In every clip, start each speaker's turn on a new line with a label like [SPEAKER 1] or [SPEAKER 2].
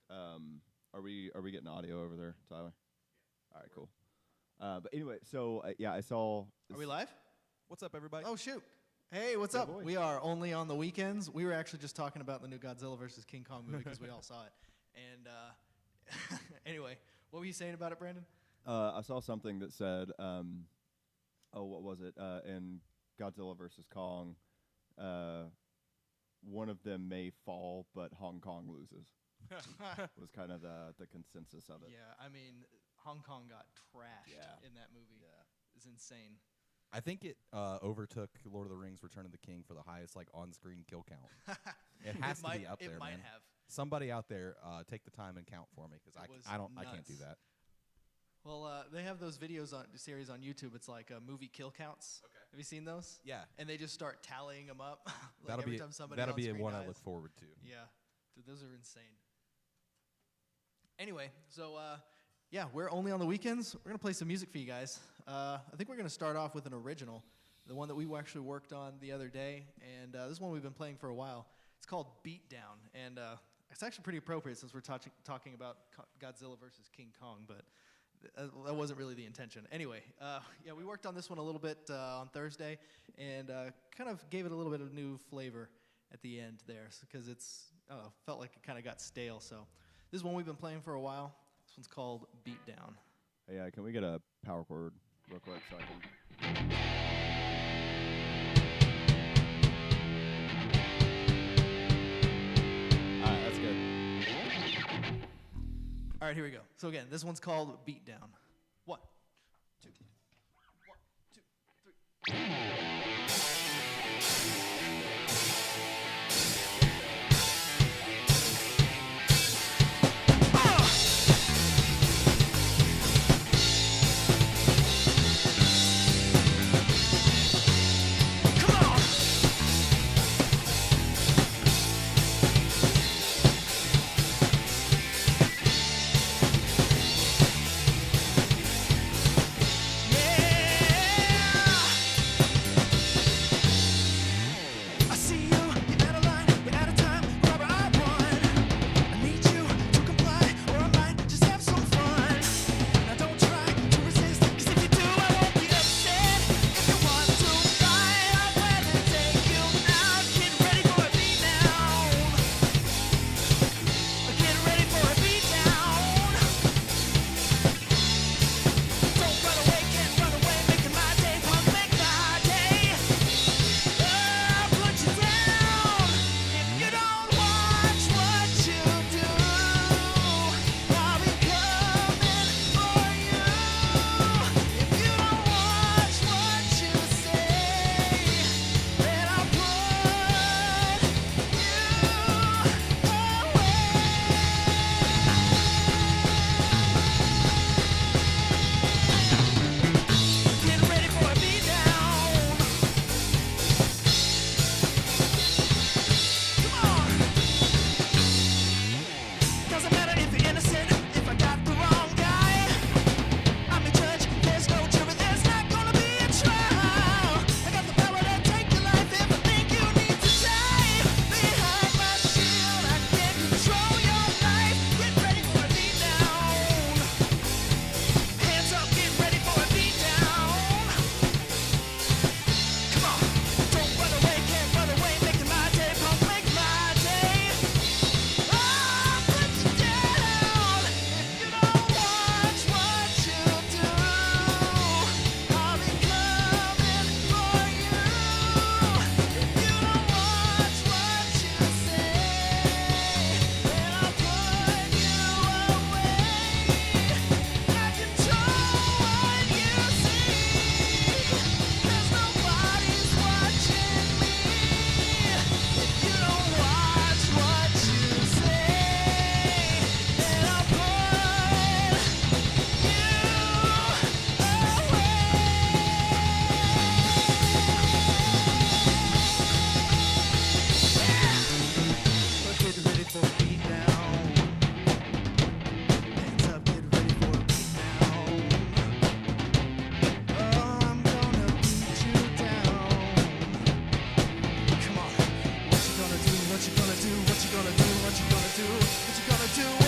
[SPEAKER 1] Cars. Are we getting audio over there, Tyler? All right, cool. But anyway, so yeah, I saw.
[SPEAKER 2] Are we live?
[SPEAKER 3] What's up, everybody?
[SPEAKER 2] Oh shoot! Hey, what's up? We are only on the weekends. We were actually just talking about the new Godzilla vs. King Kong movie because we all saw it. And anyway, what were you saying about it, Brandon?
[SPEAKER 1] I saw something that said, what was it? In Godzilla vs. Kong, one of them may fall, but Hong Kong loses. Was kind of the consensus of it.
[SPEAKER 2] Yeah, I mean, Hong Kong got trashed in that movie.
[SPEAKER 1] Yeah.
[SPEAKER 2] It's insane.
[SPEAKER 3] I think it overtook Lord of the Rings: Return of the King for the highest on-screen kill count. It has to be up there,
[SPEAKER 2] It might
[SPEAKER 3] man.
[SPEAKER 2] have.
[SPEAKER 3] Somebody out there, take the time and count for me because I can't do that.
[SPEAKER 2] Well, they have those videos series on YouTube. It's like movie kill counts. Okay. Have you seen those?
[SPEAKER 3] Yeah.
[SPEAKER 2] And they just start tallying them up. Like
[SPEAKER 3] that'll
[SPEAKER 2] every
[SPEAKER 3] be
[SPEAKER 2] time somebody
[SPEAKER 3] that'll
[SPEAKER 2] on
[SPEAKER 3] be
[SPEAKER 2] screen
[SPEAKER 3] one
[SPEAKER 2] dies.
[SPEAKER 3] I look forward to.
[SPEAKER 2] Yeah, dude, those are insane. Anyway, so yeah, we're only on the weekends. We're gonna play some music for you guys. I think we're gonna start off with an original, the one that we actually worked on the other day, and this one we've been playing for a while. It's called Beat Down, and it's actually pretty appropriate since we're talking about Godzilla versus King Kong, but that wasn't really the intention. Anyway, yeah, we worked on this one a little bit on Thursday, and kind of gave it a little bit of new flavor at the end there, because it's felt like it kind of got stale. So this is one we've been playing for a while. This one's called Beat Down.
[SPEAKER 1] Hey, can we get a power chord real quick so I can? All right, that's good.
[SPEAKER 2] All right, here we go. So again, this one's called Beat Down. 1, 2, 1, 2, 3. What you gonna do?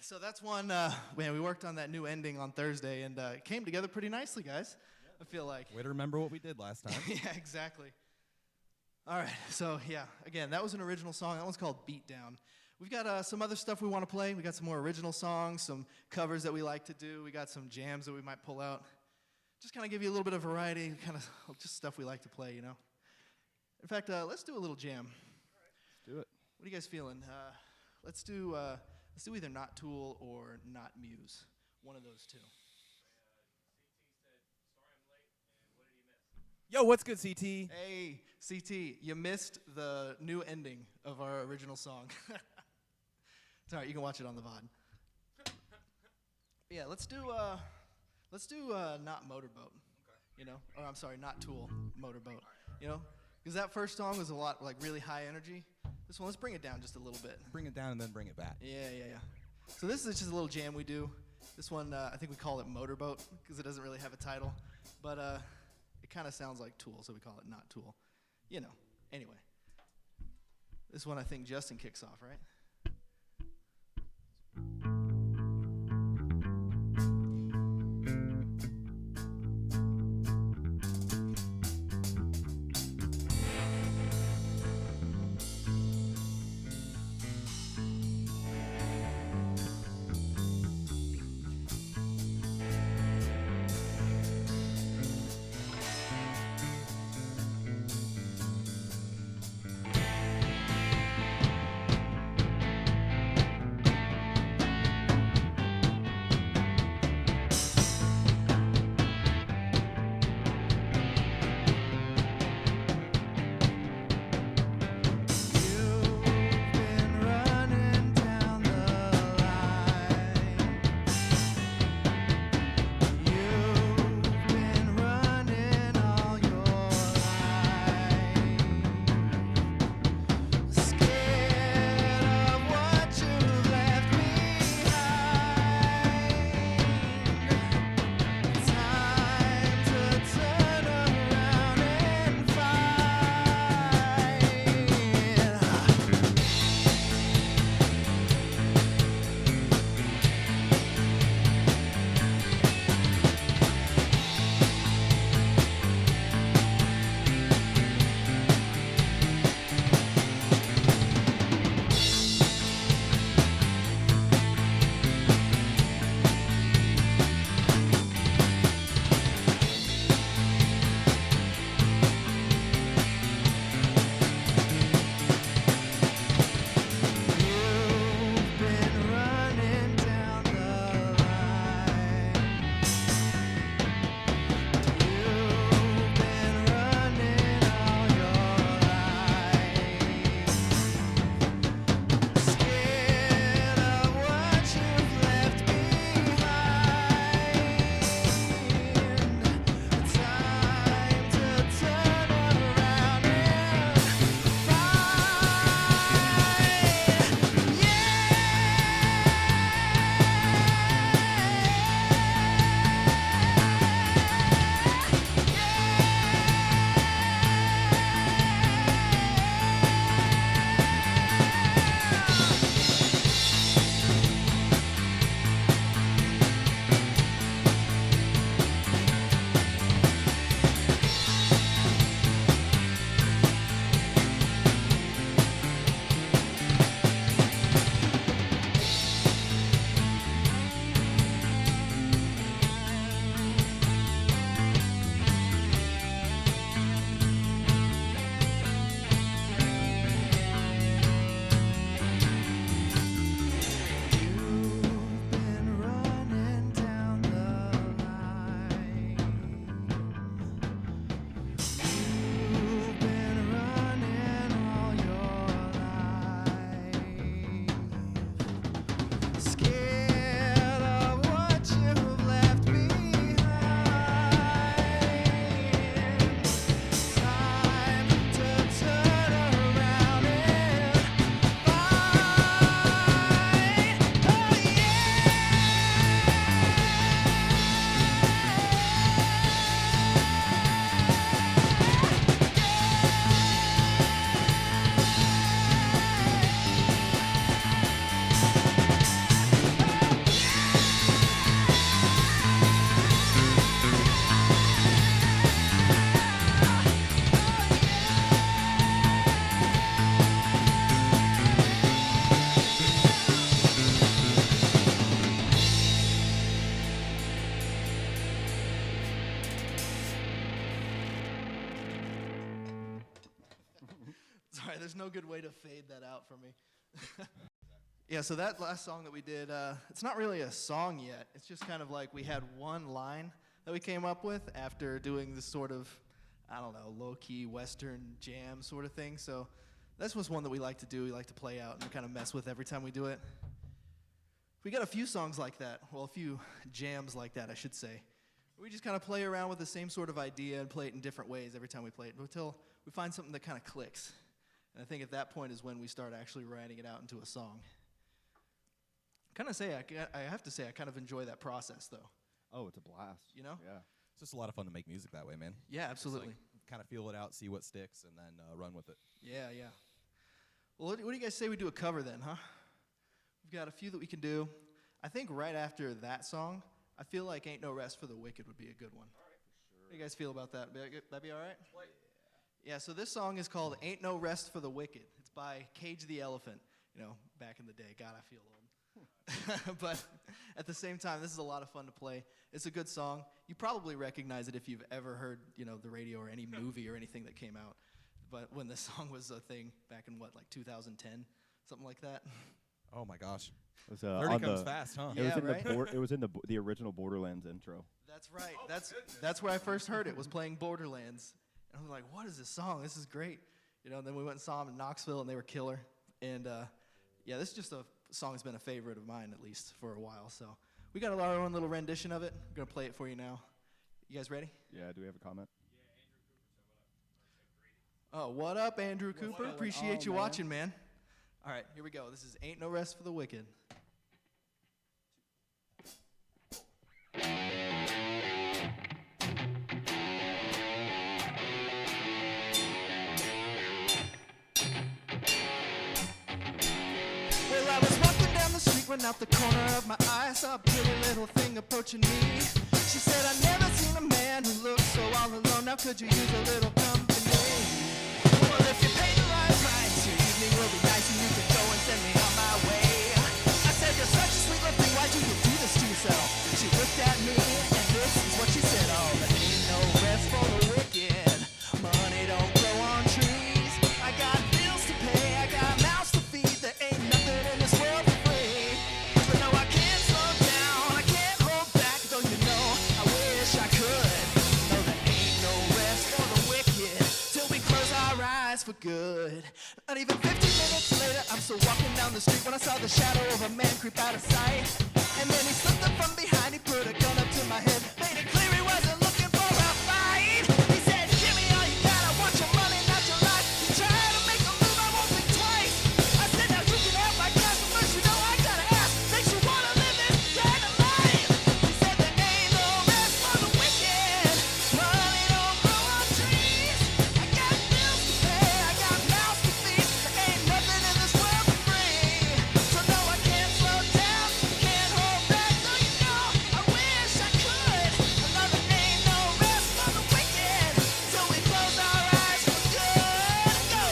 [SPEAKER 2] So that's one, man, we worked on that new ending on Thursday, and it came together pretty nicely, guys, I feel like.
[SPEAKER 3] Way to remember what we did last time.
[SPEAKER 2] Yeah, exactly. All right, so yeah, again, that was an original song. That one's called Beat Down. We've got some other stuff we want to play. We got some more original songs, some covers that we like to do. We got some jams that we might pull out. Just kind of give you a little bit of variety, kind of just stuff we like to play, you know. In fact, let's do a little jam.
[SPEAKER 1] Let's do it.
[SPEAKER 2] What are you guys feeling? Let's do either Not Tool or Not Muse. One of those two.
[SPEAKER 3] Yo, what's good, CT?
[SPEAKER 2] Hey, CT, you missed the new ending of our original song. It's all right, you can watch it on the VOD. Yeah, let's do Not Motorboat. Okay. You know, or I'm sorry, Not Tool, Motorboat. You know, because that first song was a lot like really high energy. This one, let's bring it down just a little bit.
[SPEAKER 3] Bring it down and then bring it back.
[SPEAKER 2] Yeah. So this is just a little jam we do. This one, I think we call it Motorboat because it doesn't really have a title, but it kind of sounds like Tool, so we call it Not Tool. You know. Anyway, this one I think Justin kicks off, right? Sorry, there's no good way to fade that out for me. Yeah, so that last song that we did, it's not really a song yet. It's just kind of like we had one line that we came up with after doing this sort of, I don't know, low-key Western jam sort of thing. So that's just one that we like to do. We like to play out and kind of mess with every time we do it. We got a few songs like that. Well, a few jams like that, I should say. We just kind of play around with the same sort of idea and play it in different ways every time we play it until we find something that kind of clicks. And I think at that point is when we start actually writing it out into a song. I have to say, I kind of enjoy that process, though.
[SPEAKER 1] Oh, it's a blast.
[SPEAKER 2] You know?
[SPEAKER 1] Yeah.
[SPEAKER 3] It's just a lot of fun to make music that way, man.
[SPEAKER 2] Yeah, absolutely.
[SPEAKER 3] Kind of feel it out, see what sticks, and then run with it.
[SPEAKER 2] Yeah, yeah. Well, what do you guys say we do a cover then, huh? We've got a few that we can do. I think right after that song, I feel like Ain't No Rest for the Wicked would be a good one. All right, for sure. What do you guys feel about that? That'd be all right? Yeah, so this song is called Ain't No Rest for the Wicked. It's by Cage the Elephant. You know, back in the day. God, I feel old. But at the same time, this is a lot of fun to play. It's a good song. You probably recognize it if you've ever heard, the radio or any movie or anything that came out. But when this song was a thing back in, 2010? Something like that?
[SPEAKER 3] Oh, my gosh.
[SPEAKER 1] It was,
[SPEAKER 3] 30 comes fast, huh?
[SPEAKER 2] Yeah,
[SPEAKER 1] it was in the original Borderlands intro.
[SPEAKER 2] That's right. That's where I first heard it, was playing Borderlands. And I was like, what is this song? This is great. And then we went and saw them in Knoxville, and they were killer. And, yeah, this is just a song that's been a favorite of mine, at least, for a while. So we got our own little rendition of it. I'm going to play it for you now. You guys ready?
[SPEAKER 1] Yeah, do we have a comment?
[SPEAKER 2] Oh, what up, Andrew Cooper?
[SPEAKER 1] going
[SPEAKER 2] Appreciate
[SPEAKER 1] on,
[SPEAKER 2] you
[SPEAKER 1] man?
[SPEAKER 2] watching, man. All right, here we go. This is Ain't No Rest for the Wicked. Well, I was walking down the street when out the corner of my eye I saw a pretty little thing approaching me. She said, I've never seen a man who looks so all alone. Now could you use a little company? Well, if you pay the right price, your evening will be nice and you can go and send me on my way. I said, you're such a sweet little thing, why do you do this to yourself? She looked at me and this is what she said. Oh, there ain't no rest for the wicked. Money don't grow on trees. I got bills to pay, I got mouths to feed. There ain't nothing in this world for free. But no, I can't slow down, I can't hold back. Though you know, I wish I could. No, there ain't no rest for the wicked till we close our eyes for good. Not even 15 minutes later, I'm still walking down the street when I saw the shadow of a man creep out of sight. And then he slipped up from behind, he put a gun up to my head, made it clear he wasn't looking for a fight. He said, give me all you got, I want your money, not your life. You try to make a move, I won't think twice. I said, now you can have my cash, but first you know I gotta ask, makes you wanna live this kind of life. He said, there ain't no rest for the wicked. Money don't grow on trees. I got bills to pay, I got mouths to feed. There ain't nothing in this world for free. So no, I can't slow down, can't hold back. No, you know, I wish I could. Another ain't no rest for the wicked till we close our eyes for good. Go!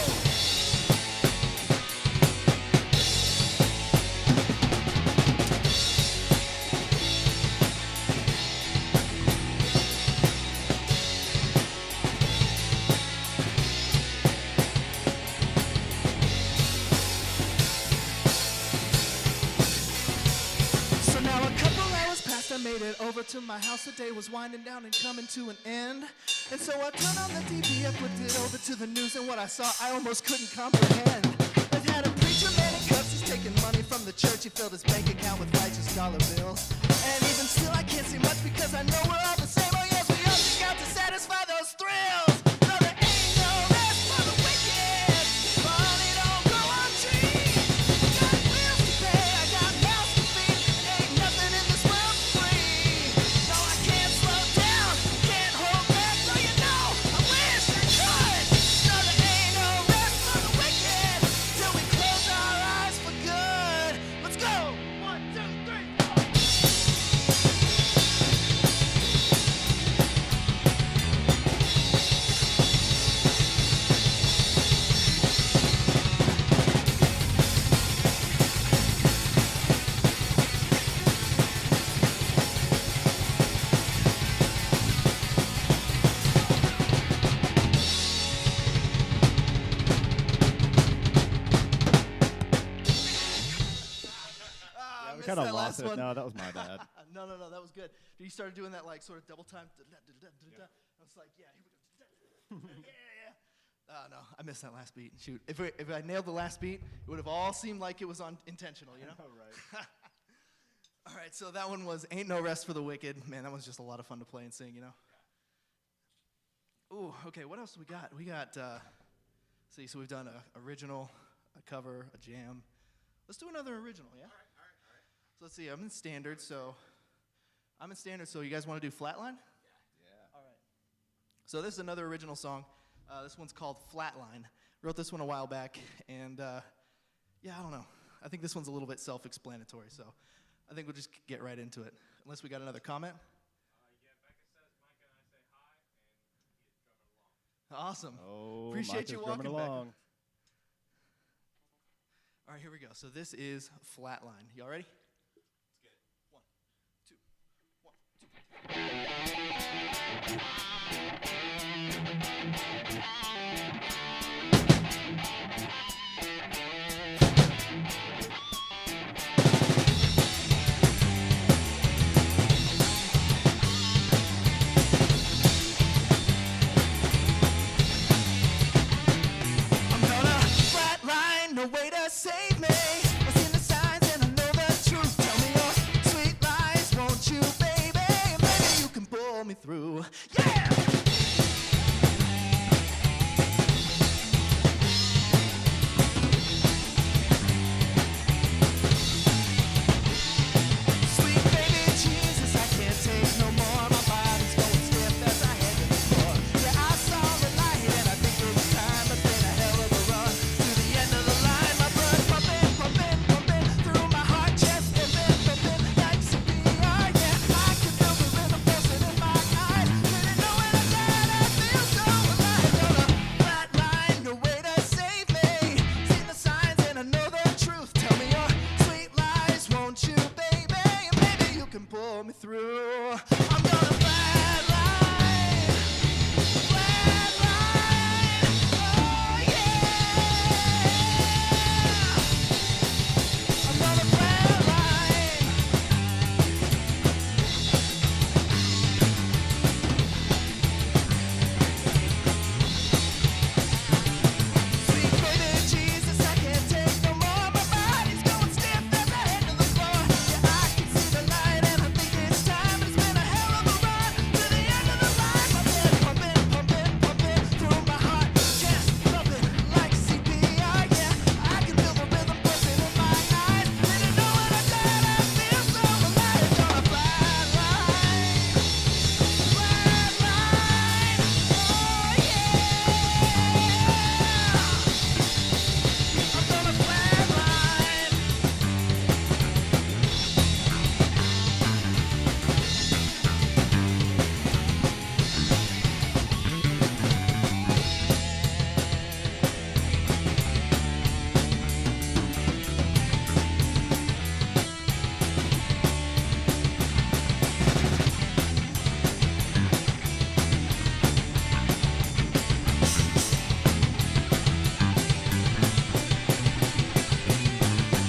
[SPEAKER 2] So now a couple hours passed, I made it over to my house. The day was winding down and coming to an end. And so I turned on the TV, I flipped it over to the news, and what I saw I almost couldn't comprehend. It had a preacher man in cuffs, he's taking money from the church. He filled his bank account with righteous dollar bills. And even still I can't see much because I know we're all the same. Oh yes, we all seek out to satisfy those thrills. No, there ain't no rest for the wicked. Money don't grow on trees. I got bills to pay, I got mouths to feed. There ain't nothing in this world for free. No, I can't slow down, can't hold back. No, you know, I wish I could. No, there ain't no rest for the wicked till we close our eyes for good. Let's go. 1, 2, 3, 4. missed
[SPEAKER 1] kind of
[SPEAKER 2] that
[SPEAKER 1] lost
[SPEAKER 2] last
[SPEAKER 1] it.
[SPEAKER 2] one.
[SPEAKER 1] No, that was my bad.
[SPEAKER 2] No, that was good. You started doing that like sort of double time. I was like, yeah, here we go. Yeah. No, I missed that last beat. Shoot, if I nailed the last beat, it would have all seemed like it was intentional, you know?
[SPEAKER 1] Right.
[SPEAKER 2] All right, so that one was Ain't No Rest for the Wicked. Man, that was just a lot of fun to play and sing, you know? Ooh, okay, what else do we got? We got, so we've done a original, a cover, a jam. Let's do another original, yeah? All right. So let's see, I'm in standard, so you guys want to do Flatline?
[SPEAKER 1] Yeah.
[SPEAKER 2] All right. So this is another original song. This one's called Flatline. Wrote this one a while back, and yeah, I don't know. I think this one's a little bit self-explanatory, so I think we'll just get right into it. Unless we got another comment?
[SPEAKER 4] Yeah, Becca says Micah and I say hi, and he's drumming along.
[SPEAKER 2] Awesome.
[SPEAKER 1] Oh,
[SPEAKER 2] Appreciate you
[SPEAKER 1] Micah's
[SPEAKER 2] walking,
[SPEAKER 1] drumming
[SPEAKER 2] Becca.
[SPEAKER 1] along.
[SPEAKER 2] All right, here we go. So this is Flatline. Y'all ready? Let's get it. 1, 2, 1, 2. No way to save me. I've seen the signs and I know the truth. Tell me your sweet lies, won't you, baby? Maybe you can pull me through. Yeah! Sweet baby Jesus, I can't take no more. My body's going stiff as I head to the floor. Yeah, I saw the light and I think it was time. It's been a hell of a run to the end of the line. My blood pumping through my heart chest, pumping like CPR. Yeah, I can feel the rhythm pulsing in my eyes. Didn't know when I died, I feel so alive. On a flatline, no way to save me. Seen the signs and I know the truth. Tell me your sweet lies, won't you, baby? Maybe you can pull me through. I'm gonna flatline, oh yeah. I'm gonna flatline. Sweet baby Jesus, I can't take no more. My body's going stiff as I head to the floor. Yeah, I can see the light and I think it's time. It's been a hell of a run to the end of the line. My blood pumping through my heart chest, pumping like CPR. Yeah, I can feel the rhythm pulsing in my eyes. Didn't know when I died, I feel so alive. On a flatline, oh yeah. I'm gonna flatline.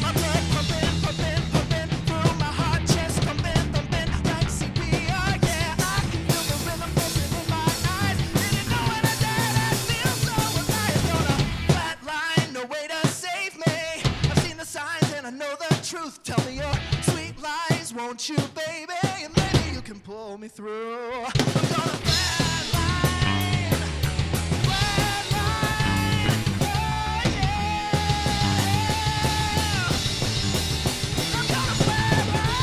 [SPEAKER 2] My blood pumping through my heart chest, thumping like CPR. Yeah, I can feel the rhythm pulsing in my eyes. Didn't know when I died, I feel so alive. On a flatline, no way to save me. I've seen the signs and I know the truth. Tell me your sweet lies, won't you, baby? And maybe you can pull me through. I'm gonna flatline, oh yeah. I'm gonna flatline.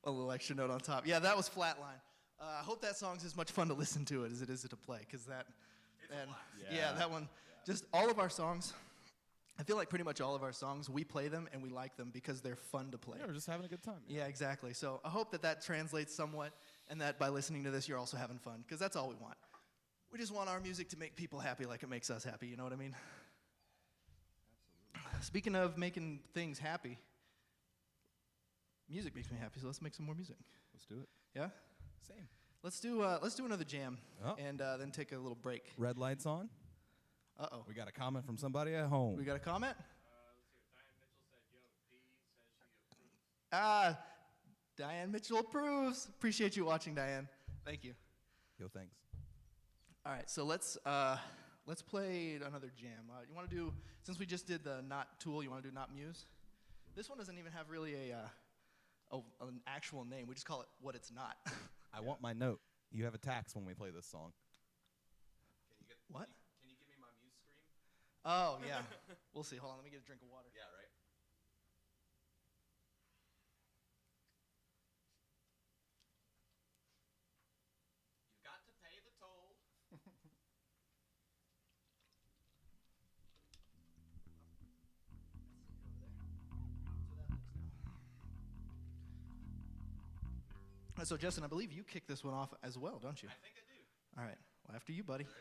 [SPEAKER 2] A little extra note on top. Yeah, that was Flatline. I hope that song's as much fun to listen to it as it is to play, because that, and yeah, that one, just all of our songs. I feel like pretty much all of our songs, we play them and we like them because they're fun to play.
[SPEAKER 3] Yeah, we're just having a good time.
[SPEAKER 2] Yeah, exactly. So I hope that translates somewhat. and that by listening to this, you're also having fun, because that's all we want. We just want our music to make people happy like it makes us happy, you know what I mean? Absolutely. Speaking of making things happy, music makes me happy, so let's make some more music.
[SPEAKER 1] Let's do it.
[SPEAKER 2] Yeah?
[SPEAKER 3] Same.
[SPEAKER 2] Let's do another jam, and then take a little break.
[SPEAKER 3] Red lights on.
[SPEAKER 2] Uh-oh.
[SPEAKER 3] We got a comment from somebody at home.
[SPEAKER 2] We got a comment?
[SPEAKER 4] Let's hear it. Diane Mitchell said, yo, D says she approves.
[SPEAKER 2] Diane Mitchell approves. Appreciate you watching, Diane. Thank you.
[SPEAKER 3] Yo, thanks.
[SPEAKER 2] All right, so let's play another jam. You want to do, since we just did the Not Tool, you want to do Not Muse? This one doesn't even have really an actual name. We just call it What It's Not.
[SPEAKER 3] I want my note. You have a tax when we play this song.
[SPEAKER 2] What?
[SPEAKER 3] Can you give me my Muse scream?
[SPEAKER 2] Oh, yeah. We'll see. Hold on, let me get a drink of water.
[SPEAKER 3] Yeah, right. You've got to pay the toll.
[SPEAKER 2] So, Justin, I believe you kicked this one off as well, don't you?
[SPEAKER 3] I think I do.
[SPEAKER 2] All right. Well, after you, buddy.
[SPEAKER 3] Ready?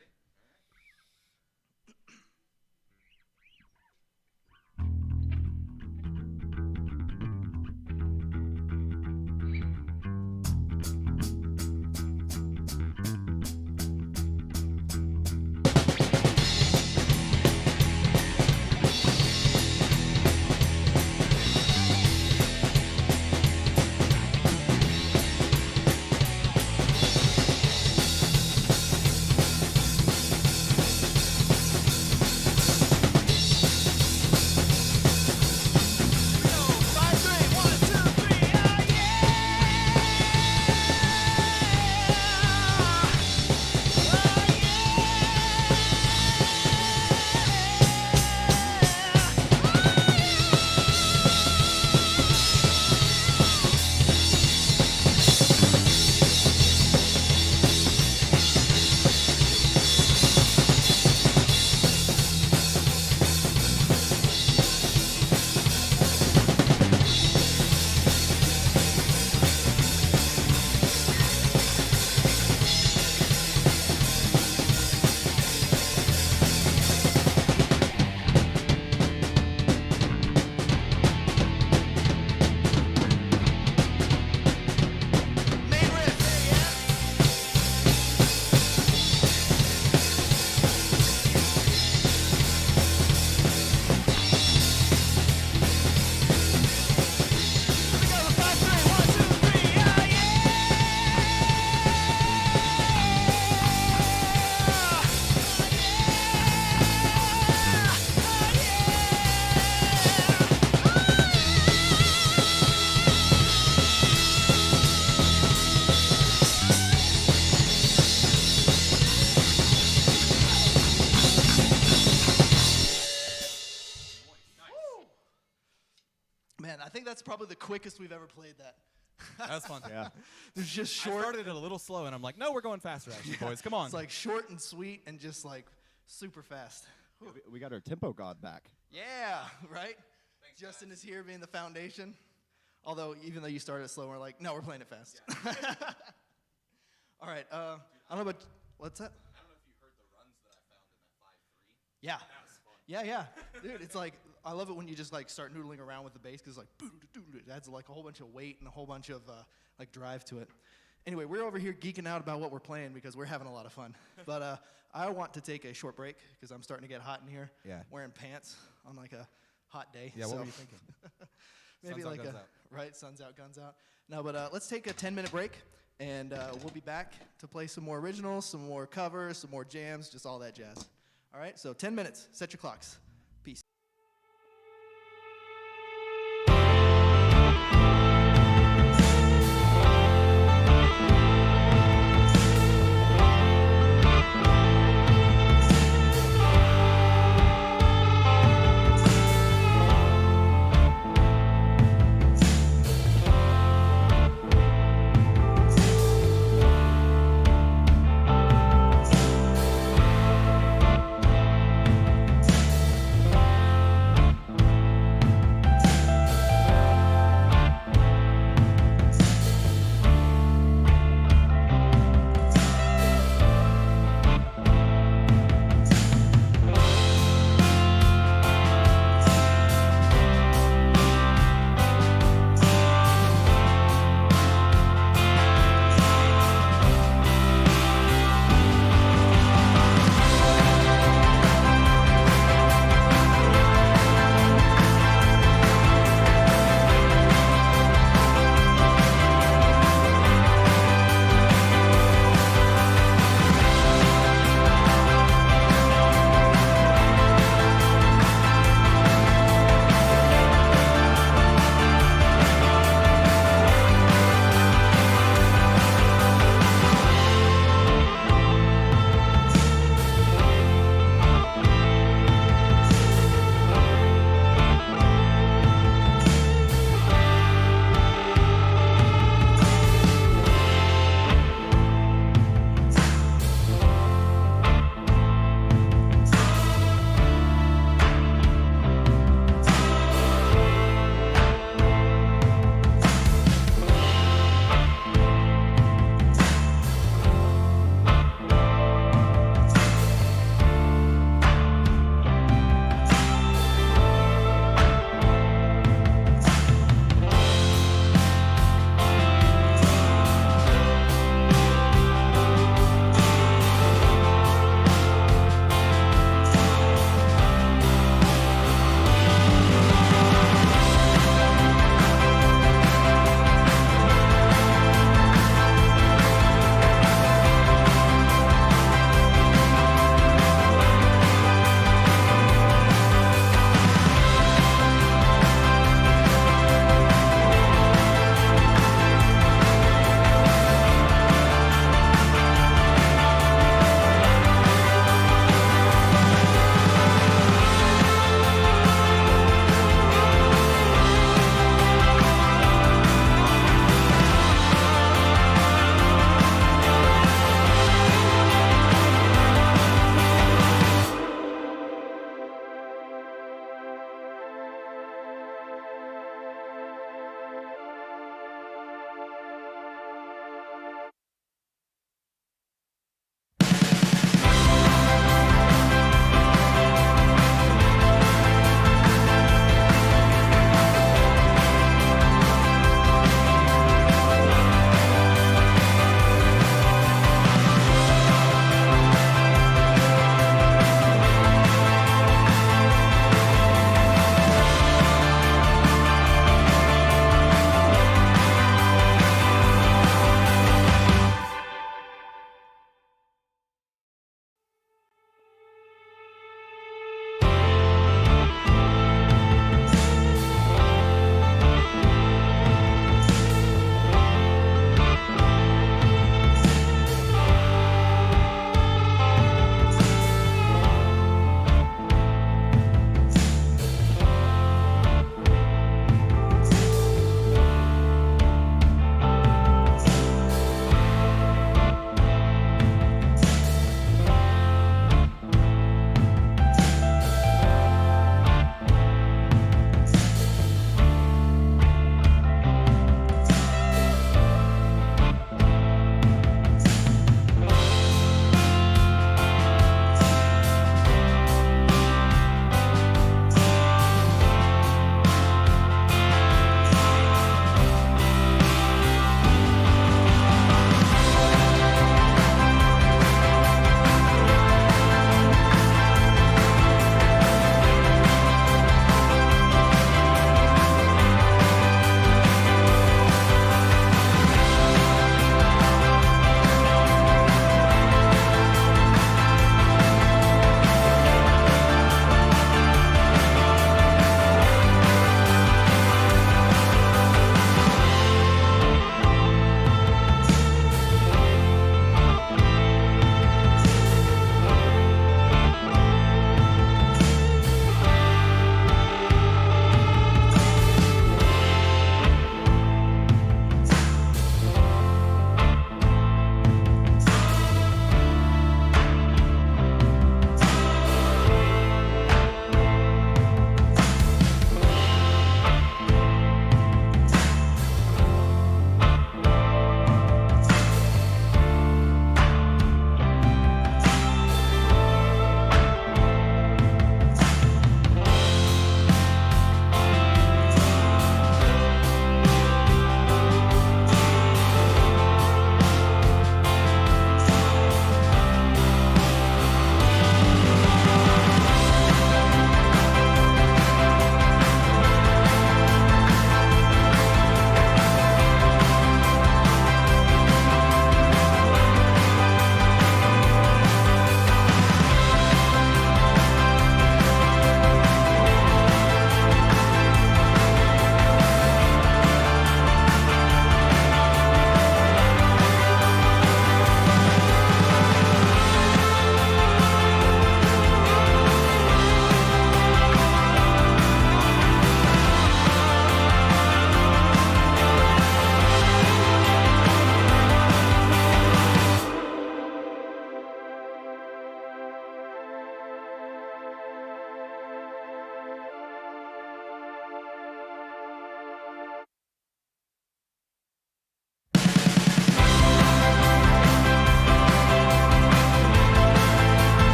[SPEAKER 2] Man, I think that's probably the quickest we've ever played that.
[SPEAKER 3] That was fun.
[SPEAKER 1] Yeah.
[SPEAKER 2] It's just
[SPEAKER 3] I
[SPEAKER 2] short.
[SPEAKER 3] started it a little slow, and I'm like, no, we're going faster, actually, boys. Come on.
[SPEAKER 2] It's like short and sweet and just like super fast.
[SPEAKER 1] We got our tempo god back.
[SPEAKER 2] Yeah, right?
[SPEAKER 3] Thanks,
[SPEAKER 2] Justin
[SPEAKER 3] guys.
[SPEAKER 2] is here being the foundation. Although, even though you started it slow, we're like, no, we're playing it fast. All right. I don't know about, what's that?
[SPEAKER 3] I don't know if you heard the runs that I found in that 5-3.
[SPEAKER 2] Yeah.
[SPEAKER 3] That was fun.
[SPEAKER 2] Yeah. Dude, it's like, I love it when you just like start noodling around with the bass because like, it adds like a whole bunch of weight and a whole bunch of like drive to it. Anyway, we're over here geeking out about what we're playing because we're having a lot of fun. But I want to take a short break because I'm starting to get hot in here.
[SPEAKER 3] Yeah.
[SPEAKER 2] Wearing pants on like a hot day.
[SPEAKER 3] Yeah,
[SPEAKER 2] so
[SPEAKER 3] what were you thinking?
[SPEAKER 2] maybe
[SPEAKER 3] Sun's out,
[SPEAKER 2] like
[SPEAKER 3] guns
[SPEAKER 2] a,
[SPEAKER 3] out.
[SPEAKER 2] right, sun's out, guns out. No, but let's take a 10-minute break and we'll be back to play some more originals, some more covers, some more jams, just all that jazz. All right, so 10 minutes. Set your clocks. Peace.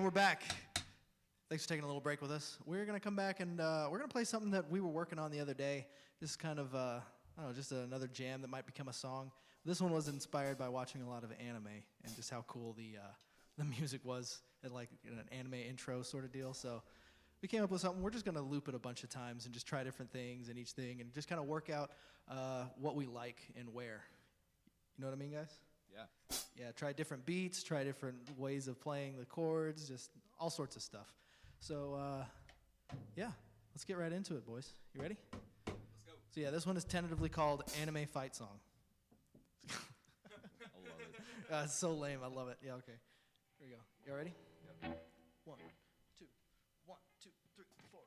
[SPEAKER 2] And we're back. Thanks for taking a little break with us. We're going to come back and we're going to play something that we were working on the other day. This is kind of, I don't know, just another jam that might become a song. This one was inspired by watching a lot of anime and just how cool the music was and like an anime intro sort of deal. So we came up with something. We're just going to loop it a bunch of times and just try different things in each thing and just kind of work out what we like and where. You know what I mean, guys?
[SPEAKER 1] Yeah.
[SPEAKER 2] Yeah, try different beats, try different ways of playing the chords, just all sorts of stuff. So, yeah, let's get right into it, boys. You ready?
[SPEAKER 3] Let's go.
[SPEAKER 2] So, yeah, this one is tentatively called Anime Fight Song.
[SPEAKER 1] I love it.
[SPEAKER 2] It's so lame. I love it. Yeah, okay. Here we go. You all ready?
[SPEAKER 1] Yep.
[SPEAKER 2] 1, 2, 1, 2, 3, 4.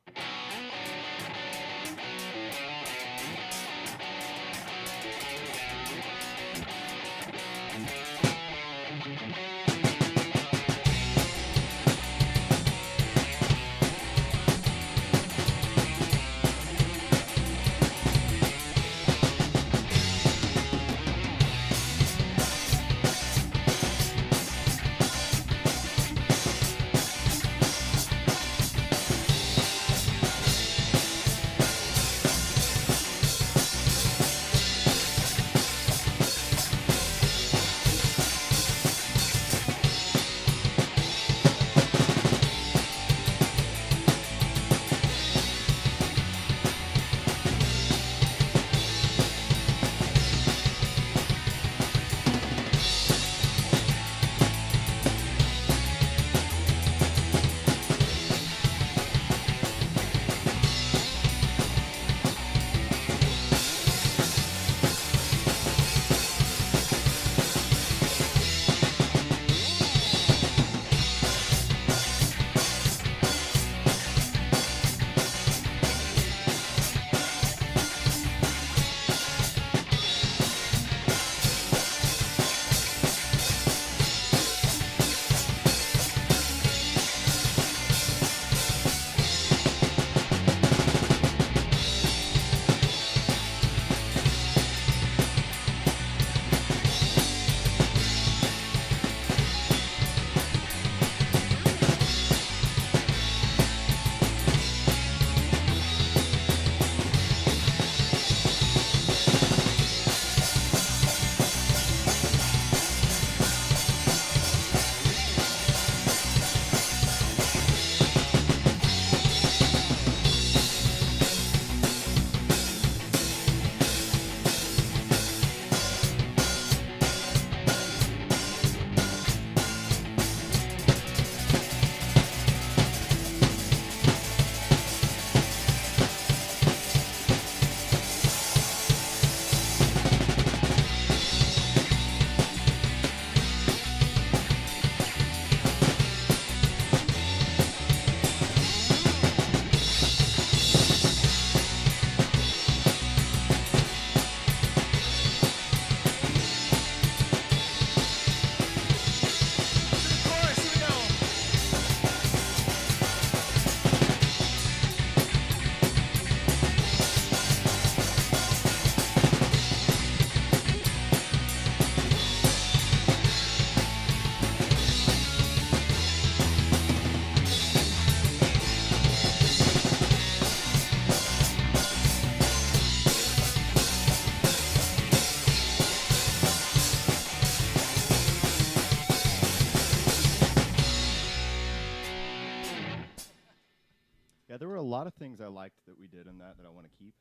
[SPEAKER 1] Yeah, there were a lot of things I liked that we did in that I want to keep.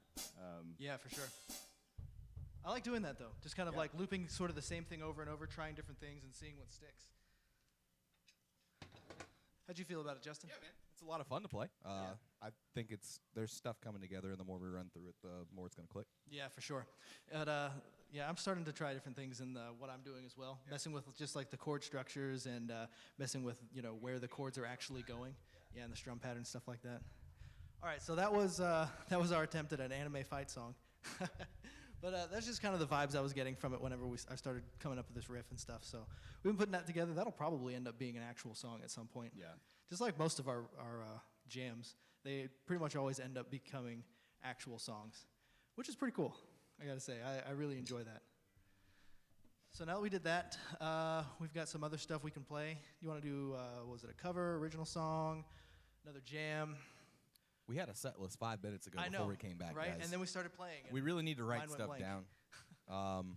[SPEAKER 2] Yeah, for sure. I like doing that, though. Just kind of
[SPEAKER 1] Yeah.
[SPEAKER 2] like looping sort of the same thing over and over, trying different things and seeing what sticks. How'd you feel about it, Justin?
[SPEAKER 3] Yeah, man. It's a lot of fun to play. I think there's stuff coming together, and the more we run through it, the more it's going to click.
[SPEAKER 2] Yeah, for sure. And, yeah, I'm starting to try different things in what I'm doing as well, messing with just like the chord structures and messing with where the chords are actually going. Yeah, and the strum pattern, stuff like that. All right, so that was our attempt at an anime fight song. But that's just kind of the vibes I was getting from it whenever I started coming up with this riff and stuff. So we've been putting that together. That'll probably end up being an actual song at some point.
[SPEAKER 1] Yeah.
[SPEAKER 2] Just like most of our jams, they pretty much always end up becoming actual songs, which is pretty cool, I gotta say. I really enjoy that. So now that we did that, we've got some other stuff we can play. You want to do, was it a cover, original song, another jam?
[SPEAKER 3] We had a set list 5 minutes ago
[SPEAKER 2] I know,
[SPEAKER 3] before we came back,
[SPEAKER 2] right?
[SPEAKER 3] guys.
[SPEAKER 2] And then we started playing.
[SPEAKER 3] We really need to write
[SPEAKER 2] mine went
[SPEAKER 3] stuff
[SPEAKER 2] blank.
[SPEAKER 3] down.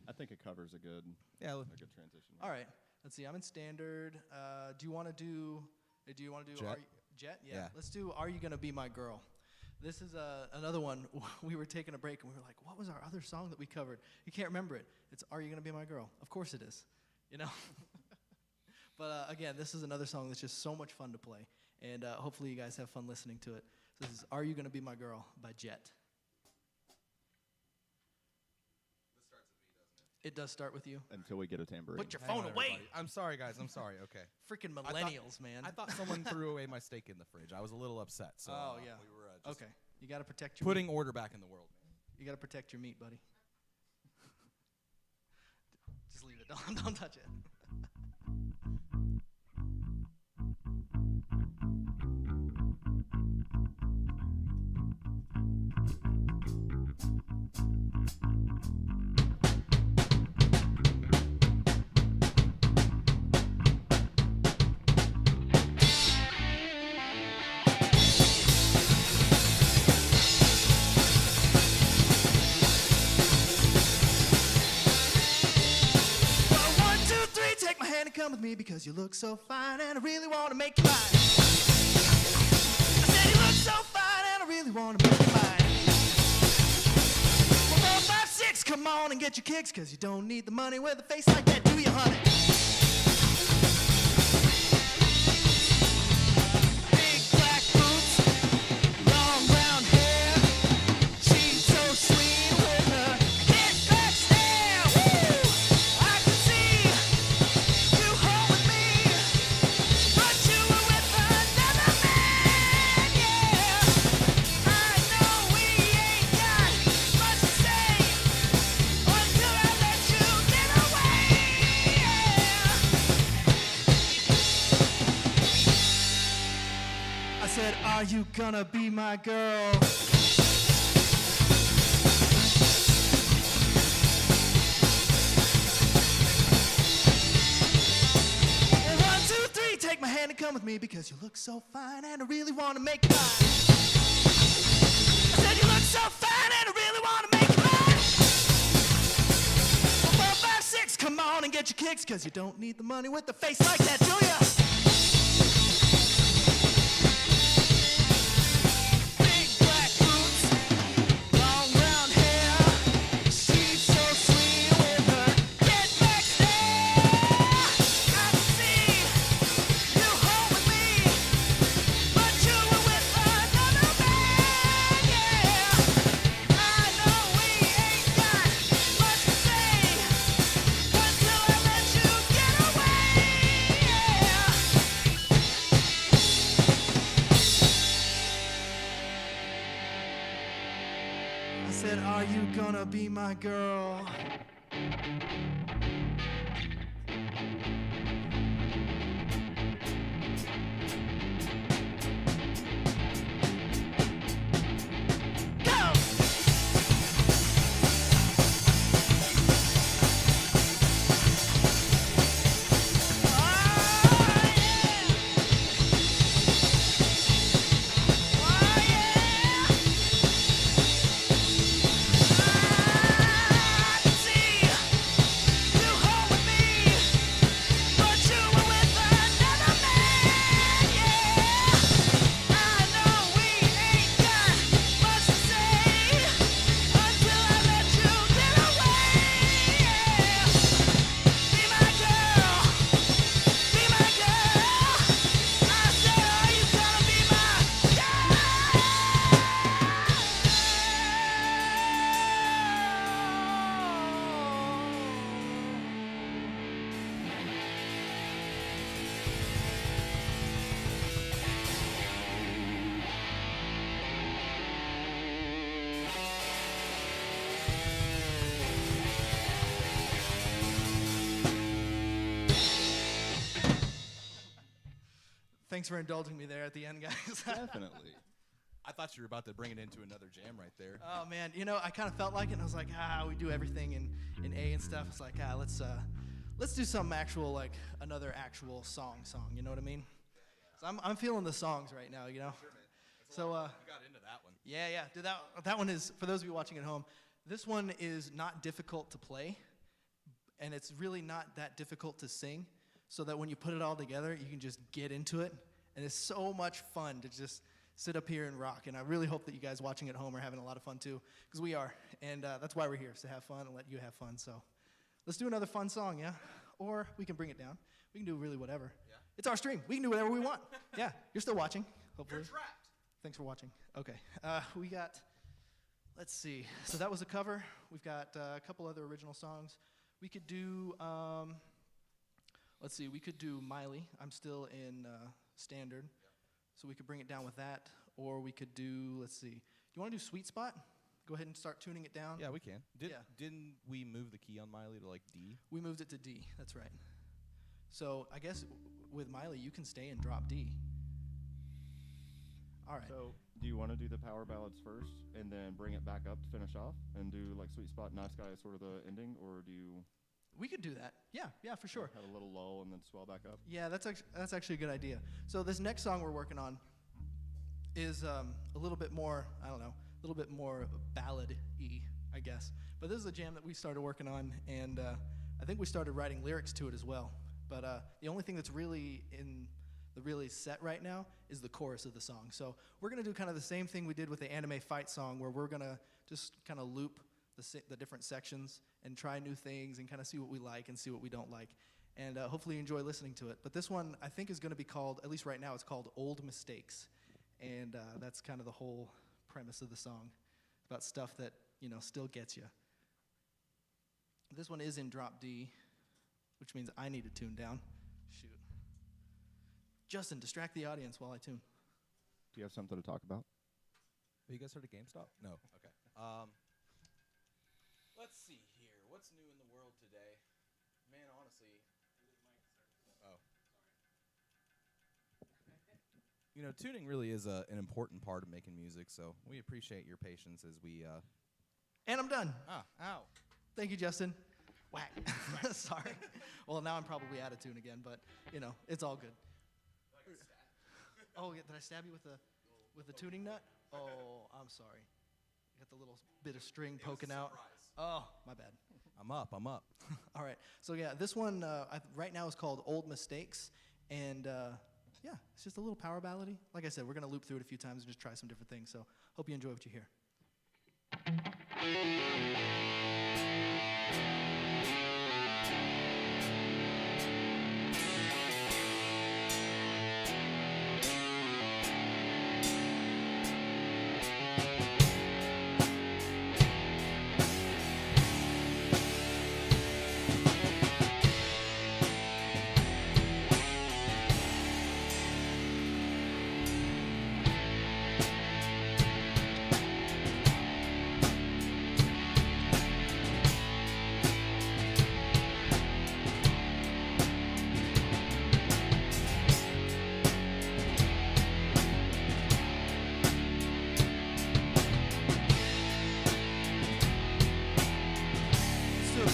[SPEAKER 1] I think a cover's a good transition.
[SPEAKER 2] All right. Let's see. I'm in standard. Do you want to do
[SPEAKER 3] Jet?
[SPEAKER 2] Jet? Yeah.
[SPEAKER 3] Yeah.
[SPEAKER 2] Let's do Are You Gonna Be My Girl? This is another one. We were taking a break and we were like, what was our other song that we covered? You can't remember it. It's Are You Gonna Be My Girl? Of course it is. You know? But again, this is another song that's just so much fun to play. And hopefully you guys have fun listening to it. This is Are You Gonna Be My Girl by Jet. It does start with you.
[SPEAKER 1] Until we get a tambourine.
[SPEAKER 2] Put your
[SPEAKER 3] Hang
[SPEAKER 2] phone
[SPEAKER 3] on,
[SPEAKER 2] away.
[SPEAKER 3] everybody. I'm sorry, guys. I'm sorry. Okay.
[SPEAKER 2] Freaking millennials, man.
[SPEAKER 3] I thought someone threw away my steak in the fridge. I was a little upset. So
[SPEAKER 2] Oh, yeah.
[SPEAKER 3] we were just
[SPEAKER 2] Okay. You got to protect your
[SPEAKER 3] putting
[SPEAKER 2] meat.
[SPEAKER 3] order back in the world.
[SPEAKER 2] You got to protect your meat, buddy. Just leave it. Don't touch it. Come with me because you look so fine and I really want to make you mine. I said you look so fine and I really want to make you mine. Well, 4, 5, 6, come on and get your kicks because you don't need the money with a face like that, do you, honey? Big black boots, long brown hair. She's so sweet with her hit back stare. Woo! I can see are you gonna be my girl? 1, 2, 3, take my hand and come with me because you look so fine and I really want to make you mine. I said you look so fine and I really want to make you mine. 4, 5, 6, come on and get your kicks because you don't need the money with the face like that, do ya? Are you gonna be my girl? Go! Thanks for indulging me there at the end, guys.
[SPEAKER 1] Definitely.
[SPEAKER 3] I thought you were about to bring it into another jam right there.
[SPEAKER 2] Oh man, you know, I kind of felt like it, and I was like, we do everything in A and stuff. It's like, let's let's do some actual, like, another actual song, you know what I mean? So I'm feeling the songs right now, you know?
[SPEAKER 3] Sure, man.
[SPEAKER 2] So,
[SPEAKER 3] you got into that one.
[SPEAKER 2] yeah. Dude, that one is, for those of you watching at home, this one is not difficult to play, and it's really not that difficult to sing, so that when you put it all together, you can just get into it, and it's so much fun to just sit up here and rock, and I really hope that you guys watching at home are having a lot of fun too, because we are, and that's why we're here, is to have fun and let you have fun. So let's do another fun song, yeah? Or we can bring it down. We can do really whatever.
[SPEAKER 3] Yeah.
[SPEAKER 2] It's our stream. We can do whatever we want. Yeah, you're still watching, hopefully.
[SPEAKER 3] You're trapped.
[SPEAKER 2] Thanks for watching. Okay, we got, let's see. So that was a cover. We've got a couple other original songs. We could do, let's see, we could do Miley. I'm still in standard. So we could bring it down with that, or we could do, let's see. Do you want to do Sweet Spot? Go ahead and start tuning it down.
[SPEAKER 3] Yeah, we can.
[SPEAKER 2] Yeah.
[SPEAKER 3] Didn't we move the key on Miley to like D?
[SPEAKER 2] We moved it to D, that's right. So I guess with Miley, you can stay and drop D. All right.
[SPEAKER 1] So, do you want to do the power ballads first and then bring it back up to finish off and do like Sweet Spot, Nice Guy as sort of the ending, or do you
[SPEAKER 2] We could do that. Yeah, for sure.
[SPEAKER 1] have a little lull and then swell back up?
[SPEAKER 2] Yeah, that's actually a good idea. So this next song we're working on is a little bit more, I don't know, a little bit more ballad-y, I guess. But this is a jam that we started working on, and I think we started writing lyrics to it as well. But the only thing that's really set right now is the chorus of the song. So we're going to do kind of the same thing we did with the anime fight song, where we're going to just kind of loop the different sections and try new things and kind of see what we like and see what we don't like. And hopefully you enjoy listening to it. But this one, I think, is going to be called, at least right now, it's called Old Mistakes. And that's kind of the whole premise of the song. It's about stuff that, you know, still gets you. This one is in drop D, which means I need to tune down. Shoot. Justin, distract the audience while I tune.
[SPEAKER 1] Do you have something to talk about?
[SPEAKER 3] Have you guys heard of GameStop? No. Okay. Let's see here. What's new in the world today? Man, honestly. Oh. You know, tuning really is an important part of making music, so we appreciate your patience as we.
[SPEAKER 2] And I'm done.
[SPEAKER 3] Ow.
[SPEAKER 2] Thank you, Justin. Whack. Sorry. Well, now I'm probably out of tune again, but, you know, it's all good. Oh, yeah, did I stab you with the tuning nut? Oh, I'm sorry. You got the little bit of string poking out. Oh, my bad.
[SPEAKER 3] I'm up.
[SPEAKER 2] All right. So, yeah, this one right now is called Old Mistakes. And, yeah, it's just a little power ballady. Like I said, we're going to loop through it a few times and just try some different things. So hope you enjoy what you hear.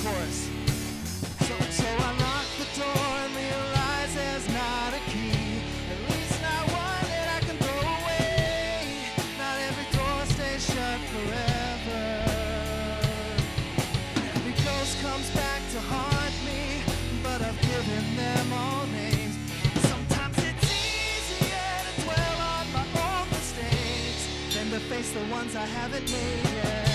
[SPEAKER 2] Chorus. So I lock the door and realize there's not a key, at least not one that I can throw away. Not every door stays shut forever. Every ghost comes back to haunt me, but I've given them all names. Sometimes it's easier to dwell on my own mistakes than to face the ones I haven't made yet.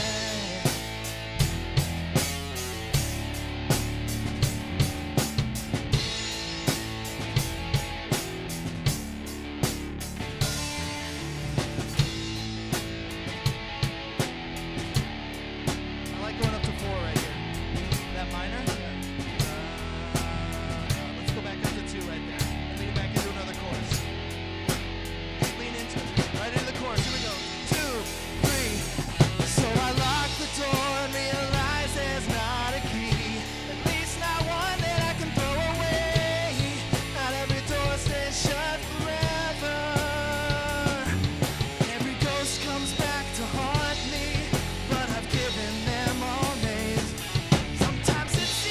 [SPEAKER 2] Sometimes it's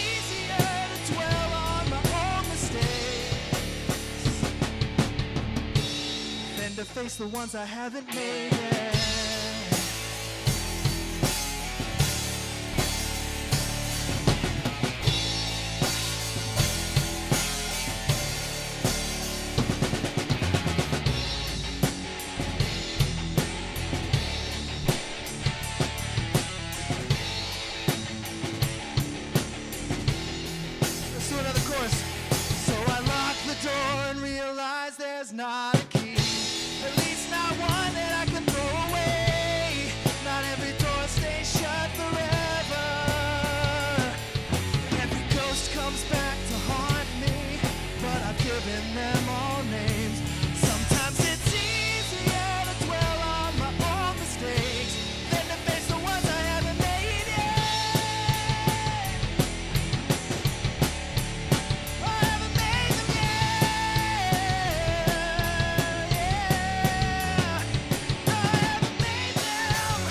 [SPEAKER 2] face the ones I haven't made yet. Let's do another chorus. So I lock the door and realize there's not a key. At least not one that I can throw away. Not every door stays shut forever. Every ghost comes back to haunt me, but I've given them all names. Sometimes it's easier to dwell on my own mistakes than to face the ones I haven't made yet. I haven't made them yet. Yeah. I haven't made them.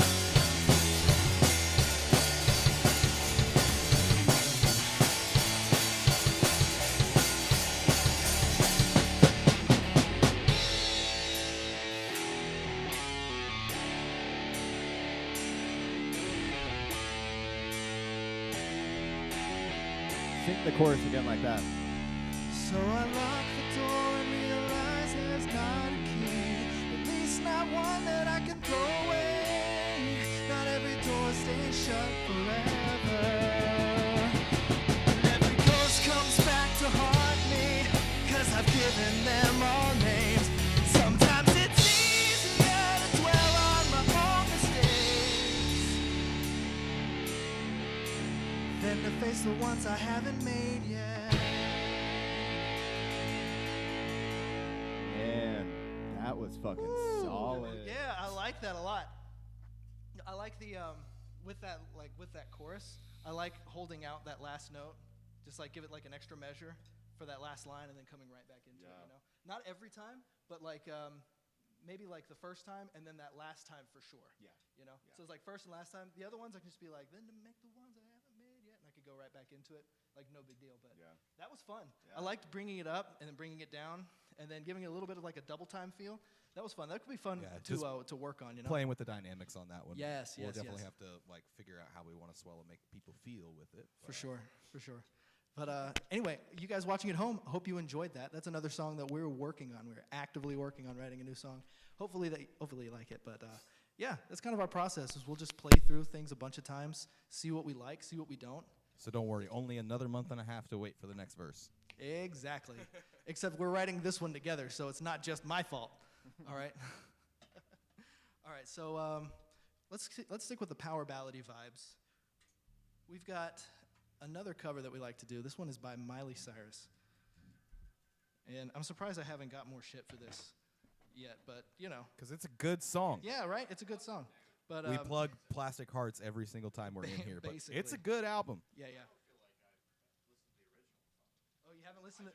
[SPEAKER 1] Sing the chorus again like that.
[SPEAKER 2] So I lock the door and realize there's not a key. At least not one that I can throw away. Not every door stays shut forever. And every ghost comes back to haunt me, 'cause I've given them all names. Sometimes it's easier to dwell on my own mistakes than to face the ones I haven't made yet.
[SPEAKER 1] Man, that was fucking solid.
[SPEAKER 2] Yeah, I like that a lot. I like the with that chorus. I like holding out that last note, just like give it like an extra measure for that last line, and then coming right back into it. You know, not every time, but like maybe like the first time, and then that last time for sure.
[SPEAKER 1] Yeah.
[SPEAKER 2] You know, so it's like first and last time. The other ones I can just be like, then to make the ones I haven't made yet, and I could go right back into it, like no big deal. But that was fun.
[SPEAKER 1] Yeah.
[SPEAKER 2] I liked bringing it up and then bringing it down, and then giving it a little bit of like a double time feel. That was fun. That could be fun
[SPEAKER 3] Yeah, just
[SPEAKER 2] to work on. You know,
[SPEAKER 3] Playing with the dynamics on that one.
[SPEAKER 2] Yes,
[SPEAKER 3] We'll
[SPEAKER 2] yes,
[SPEAKER 3] definitely
[SPEAKER 2] yes.
[SPEAKER 3] have to like figure out how we want to swell and make people feel with it.
[SPEAKER 2] for sure. But anyway, you guys watching at home, I hope you enjoyed that. That's another song that we're working on. We're actively working on writing a new song. Hopefully you like it. But yeah, that's kind of our process. Is we'll just play through things a bunch of times, see what we like, see what we don't.
[SPEAKER 3] So don't worry, only another month and a half to wait for the next verse.
[SPEAKER 2] Exactly. Except we're writing this one together, so it's not just my fault. All right. All right. So let's stick with the power ballady vibes. We've got another cover that we like to do. This one is by Miley Cyrus, and I'm surprised I haven't got more shit for this yet. But you know,
[SPEAKER 3] Because it's a good song.
[SPEAKER 2] yeah, right. It's a good song. But
[SPEAKER 3] We plug Plastic Hearts every single time we're in here, but it's a
[SPEAKER 2] Basically.
[SPEAKER 3] good album.
[SPEAKER 2] Yeah. Oh, you haven't listened to.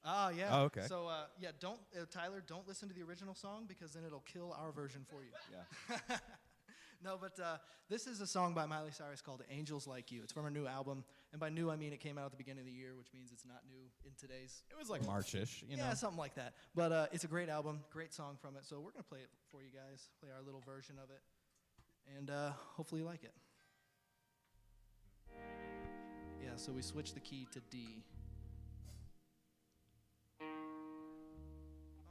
[SPEAKER 2] Oh yeah.
[SPEAKER 3] Oh, okay.
[SPEAKER 2] So yeah, don't Tyler, don't listen to the original song because then it'll kill our version for you.
[SPEAKER 1] Yeah.
[SPEAKER 2] No, but this is a song by Miley Cyrus called "Angels Like You." It's from her new album, and by new I mean it came out at the beginning of the year, which means it's not new in today's.
[SPEAKER 3] It was like March-ish, you know.
[SPEAKER 2] Yeah, something like that. But it's a great album, great song from it. So we're gonna play it for you guys, play our little version of it, and hopefully you like it. Yeah. So we switched the key to D. I'm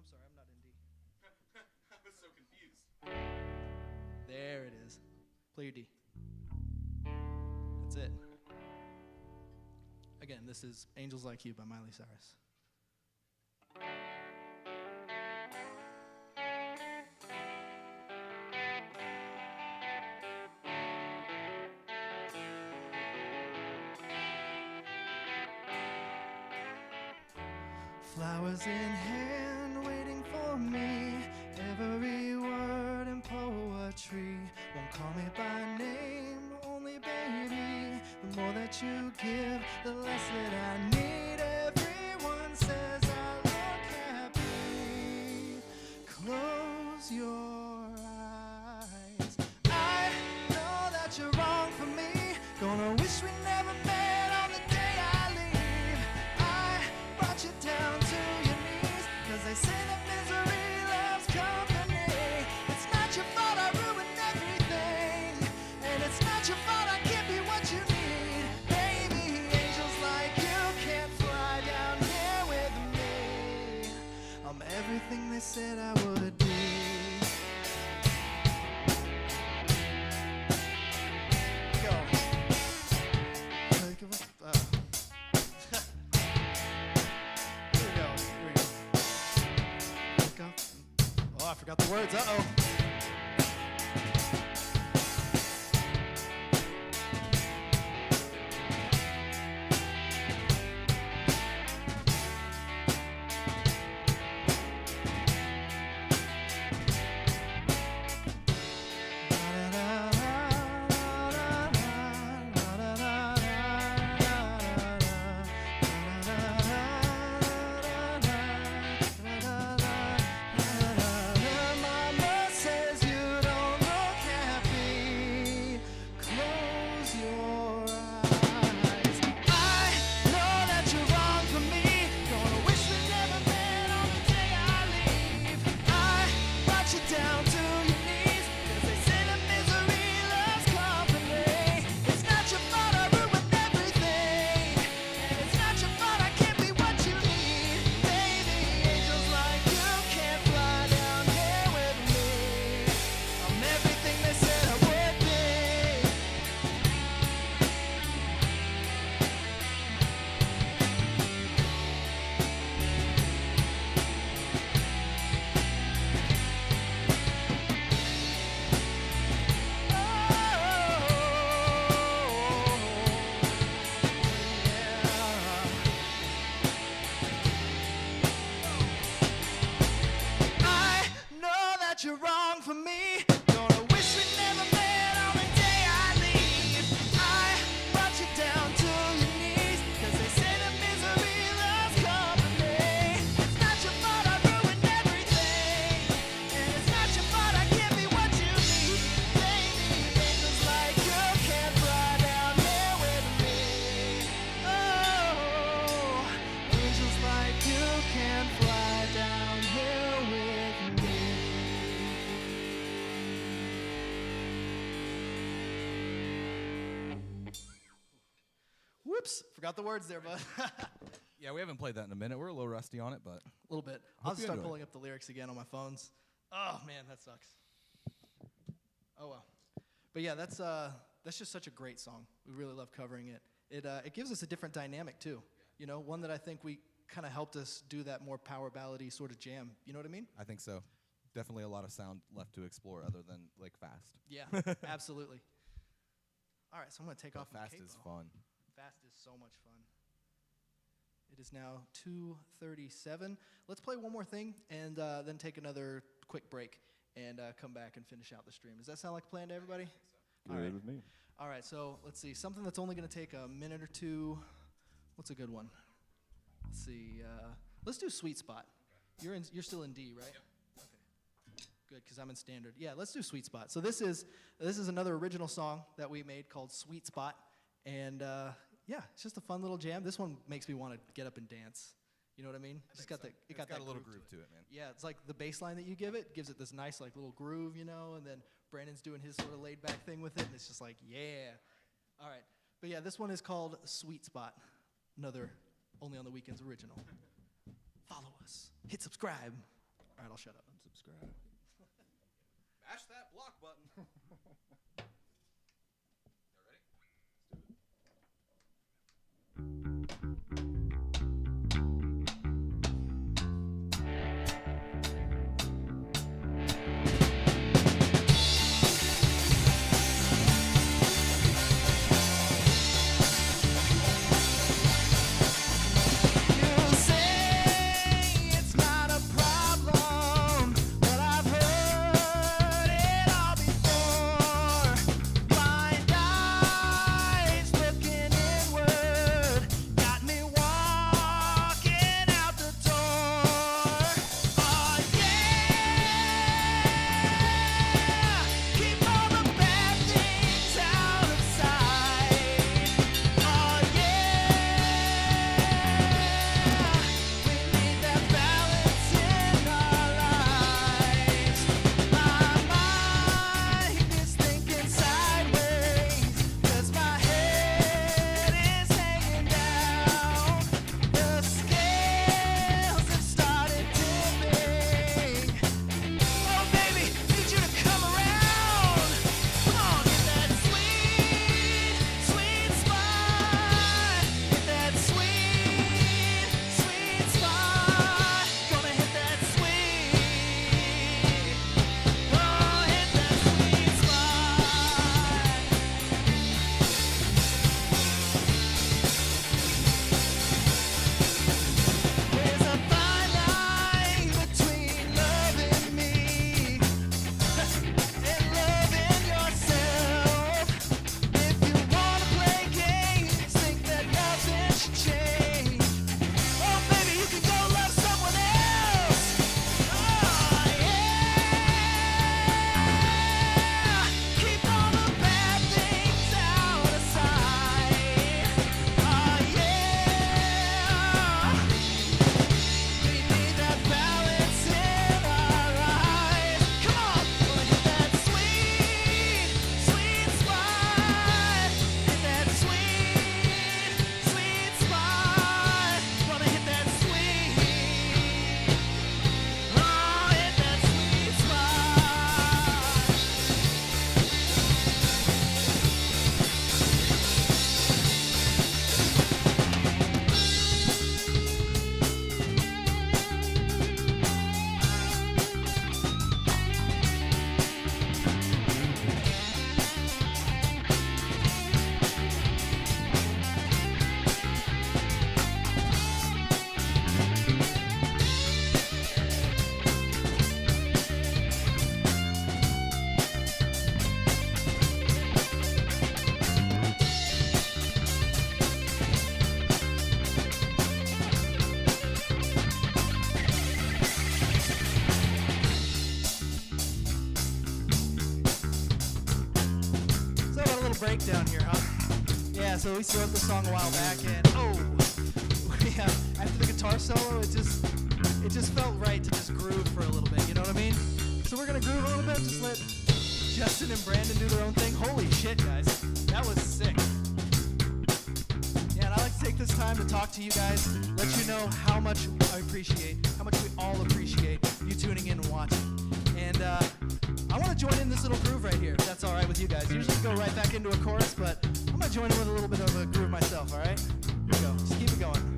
[SPEAKER 2] sorry, I'm not in D.
[SPEAKER 4] I was so confused.
[SPEAKER 2] There it is. Play your D. That's it. Again, this is Angels Like You by Miley Cyrus. Flowers in hand waiting for me. Every word in poetry won't call me by name, only baby. The more that you give, the less that I need. Everyone says I look happy. Close your eyes. I know that you're wrong for me. Gonna wish we never met on the day I leave. I brought you down to your knees, 'cause they say that misery loves company. words. Uh-oh. Mama says you don't look happy. Close your eyes. I know that you're wrong for me. Gonna wish we never met on the day I leave. I brought you down to your knees, 'cause they say that misery loves company. It's not your fault I ruined everything, and it's not your fault I can't be what you need. Baby, angels like you can't fly down here with me. I'm everything they said I would be. I know that you're wrong for me. Gonna wish we never met on the day I leave. I brought you down to your knees, 'cause they say that misery loves company. It's not your fault I ruined everything, and it's not your fault I can't be what you need. Baby, angels like you can't fly down here with me. Oh, angels like you can't fly down here with me. Whoops, forgot the words there, bud.
[SPEAKER 3] Yeah, we haven't played that in a minute. We're a little rusty on it, but
[SPEAKER 2] A little bit. I'll
[SPEAKER 3] Hope
[SPEAKER 2] just
[SPEAKER 3] you
[SPEAKER 2] start
[SPEAKER 3] enjoy.
[SPEAKER 2] pulling up the lyrics again on my phones. Oh man, that sucks. Oh well. But yeah, that's just such a great song. We really love covering it. It gives us a different dynamic too. You know, one that I think we kind of helped us do that more power ballady sort of jam. You know what I mean?
[SPEAKER 3] I think so. Definitely a lot of sound left to explore other than like fast.
[SPEAKER 2] Yeah, absolutely. All right, so I'm gonna take
[SPEAKER 3] But
[SPEAKER 2] off my
[SPEAKER 3] fast
[SPEAKER 2] cape
[SPEAKER 3] is
[SPEAKER 2] off.
[SPEAKER 3] fun.
[SPEAKER 2] Fast is so much fun. It is now 2:37. Let's play one more thing and then take another quick break and come back and finish out the stream. Does that sound like a plan to everybody?
[SPEAKER 1] Good
[SPEAKER 2] All right.
[SPEAKER 1] with me.
[SPEAKER 2] All right, so let's see. Something that's only going to take a minute or two. What's a good one? Let's see. Let's do Sweet Spot. You're still in D, right? Okay. Good, because I'm in standard. Yeah, let's do Sweet Spot. So this is another original song that we made called Sweet Spot, and yeah, it's just a fun little jam. This one makes me want to get up and dance. You know what I mean? It's got
[SPEAKER 3] so.
[SPEAKER 2] it
[SPEAKER 3] It's
[SPEAKER 2] got
[SPEAKER 3] got
[SPEAKER 2] that
[SPEAKER 3] a little
[SPEAKER 2] groove
[SPEAKER 3] groove to it, man.
[SPEAKER 2] Yeah, it's like the bass line that you give it gives it this nice like little groove, you know, and then Brandon's doing his sort of laid back thing with it, and it's just like, yeah. All right. But yeah, this one is called Sweet Spot. Another Only on the Weekends original. Follow us. Hit subscribe. All right, I'll shut up.
[SPEAKER 1] Subscribe.
[SPEAKER 3] Mash that block button.
[SPEAKER 2] You say it's not a problem, but I've heard it all before. breakdown here, huh? Yeah, so we wrote the song a while back, and yeah, after the guitar solo, it just felt right to just groove for a little bit, you know what I mean? So we're gonna groove a little bit, just let Justin and Brandon do their own thing. Holy shit, guys, that was sick. Yeah, and I like to take this time to talk to you guys, let you know how much I appreciate, how much we all appreciate you tuning in and watching. And I want to join in this little groove right here, if that's all right with you guys. Usually go right back into a chorus, but I'm going to join in with a little bit of a groove myself, all right? Here we go. Just keep it going.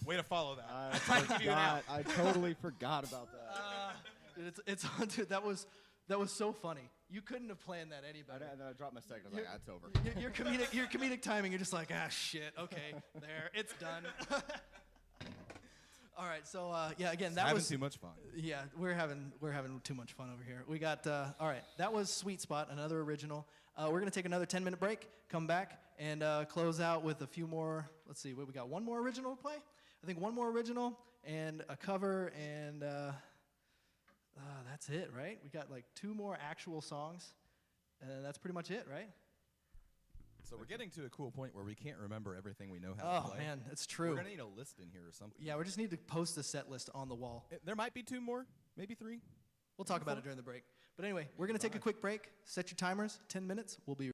[SPEAKER 3] Way to follow that.
[SPEAKER 1] I totally forgot about that.
[SPEAKER 2] Dude, dude, that was so funny. You couldn't have planned that any better.
[SPEAKER 1] And then I dropped my second. I was like, that's over.
[SPEAKER 2] Your comedic timing. You're just like, shit. Okay, there, it's done. All right, so yeah, again, that was
[SPEAKER 3] too much fun.
[SPEAKER 2] Yeah, we're having too much fun over here. We got all right. That was Sweet Spot, another original. We're gonna take another 10-minute break, come back, and close out with a few more. Let's see, we got one more original to play. I think one more original and a cover, and that's it, right? We got like 2 more actual songs, and that's pretty much it, right?
[SPEAKER 3] So we're getting to a cool point where we can't remember everything we know how to play.
[SPEAKER 2] Oh man, it's true.
[SPEAKER 3] We're gonna need a list in here or something.
[SPEAKER 2] Yeah, we just need to post a set list on the wall.
[SPEAKER 3] There might be 2 more, maybe 3.
[SPEAKER 2] We'll talk about it during the break. But anyway, we're gonna take a quick break. Set your timers, 10 minutes. We'll be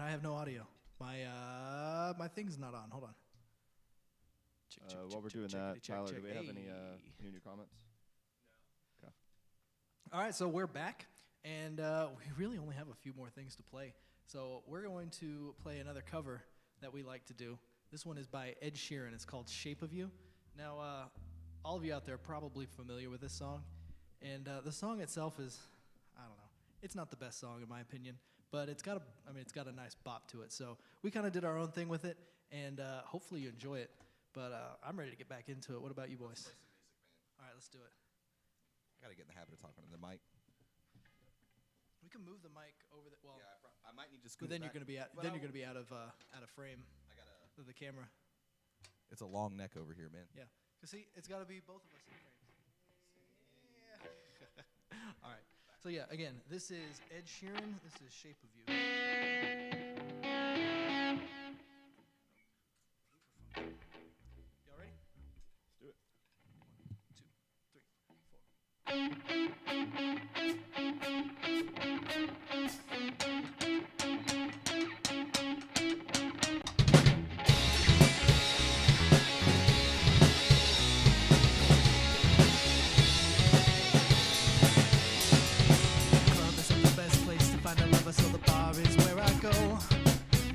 [SPEAKER 2] I have no audio. My thing's not on. Hold on.
[SPEAKER 1] While we're doing that, Tyler, do we have any new comments? No. Okay.
[SPEAKER 2] All right, so we're back, and we really only have a few more things to play. So we're going to play another cover that we like to do. This one is by Ed Sheeran. It's called Shape of You. Now, all of you out there are probably familiar with this song, and the song itself is, I don't know, it's not the best song in my opinion, but it's got a nice bop to it. So we kind of did our own thing with it, and hopefully you enjoy it. But I'm ready to get back into it. What about you boys? All right, let's do it.
[SPEAKER 3] I gotta get in the habit of talking to the mic.
[SPEAKER 2] We can move the mic over the. Well,
[SPEAKER 3] yeah, I might need to.
[SPEAKER 2] but then you're gonna be out of frame of the camera.
[SPEAKER 3] It's a long neck over here, man.
[SPEAKER 2] Yeah, cause see, it's got to be both of us in frames. Yeah. All right. So yeah, again, this is Ed Sheeran. This is Shape of You. Y'all ready?
[SPEAKER 1] Let's do it.
[SPEAKER 2] 2, 3, 4. Club isn't the best place to find a lover, so the bar is where I go.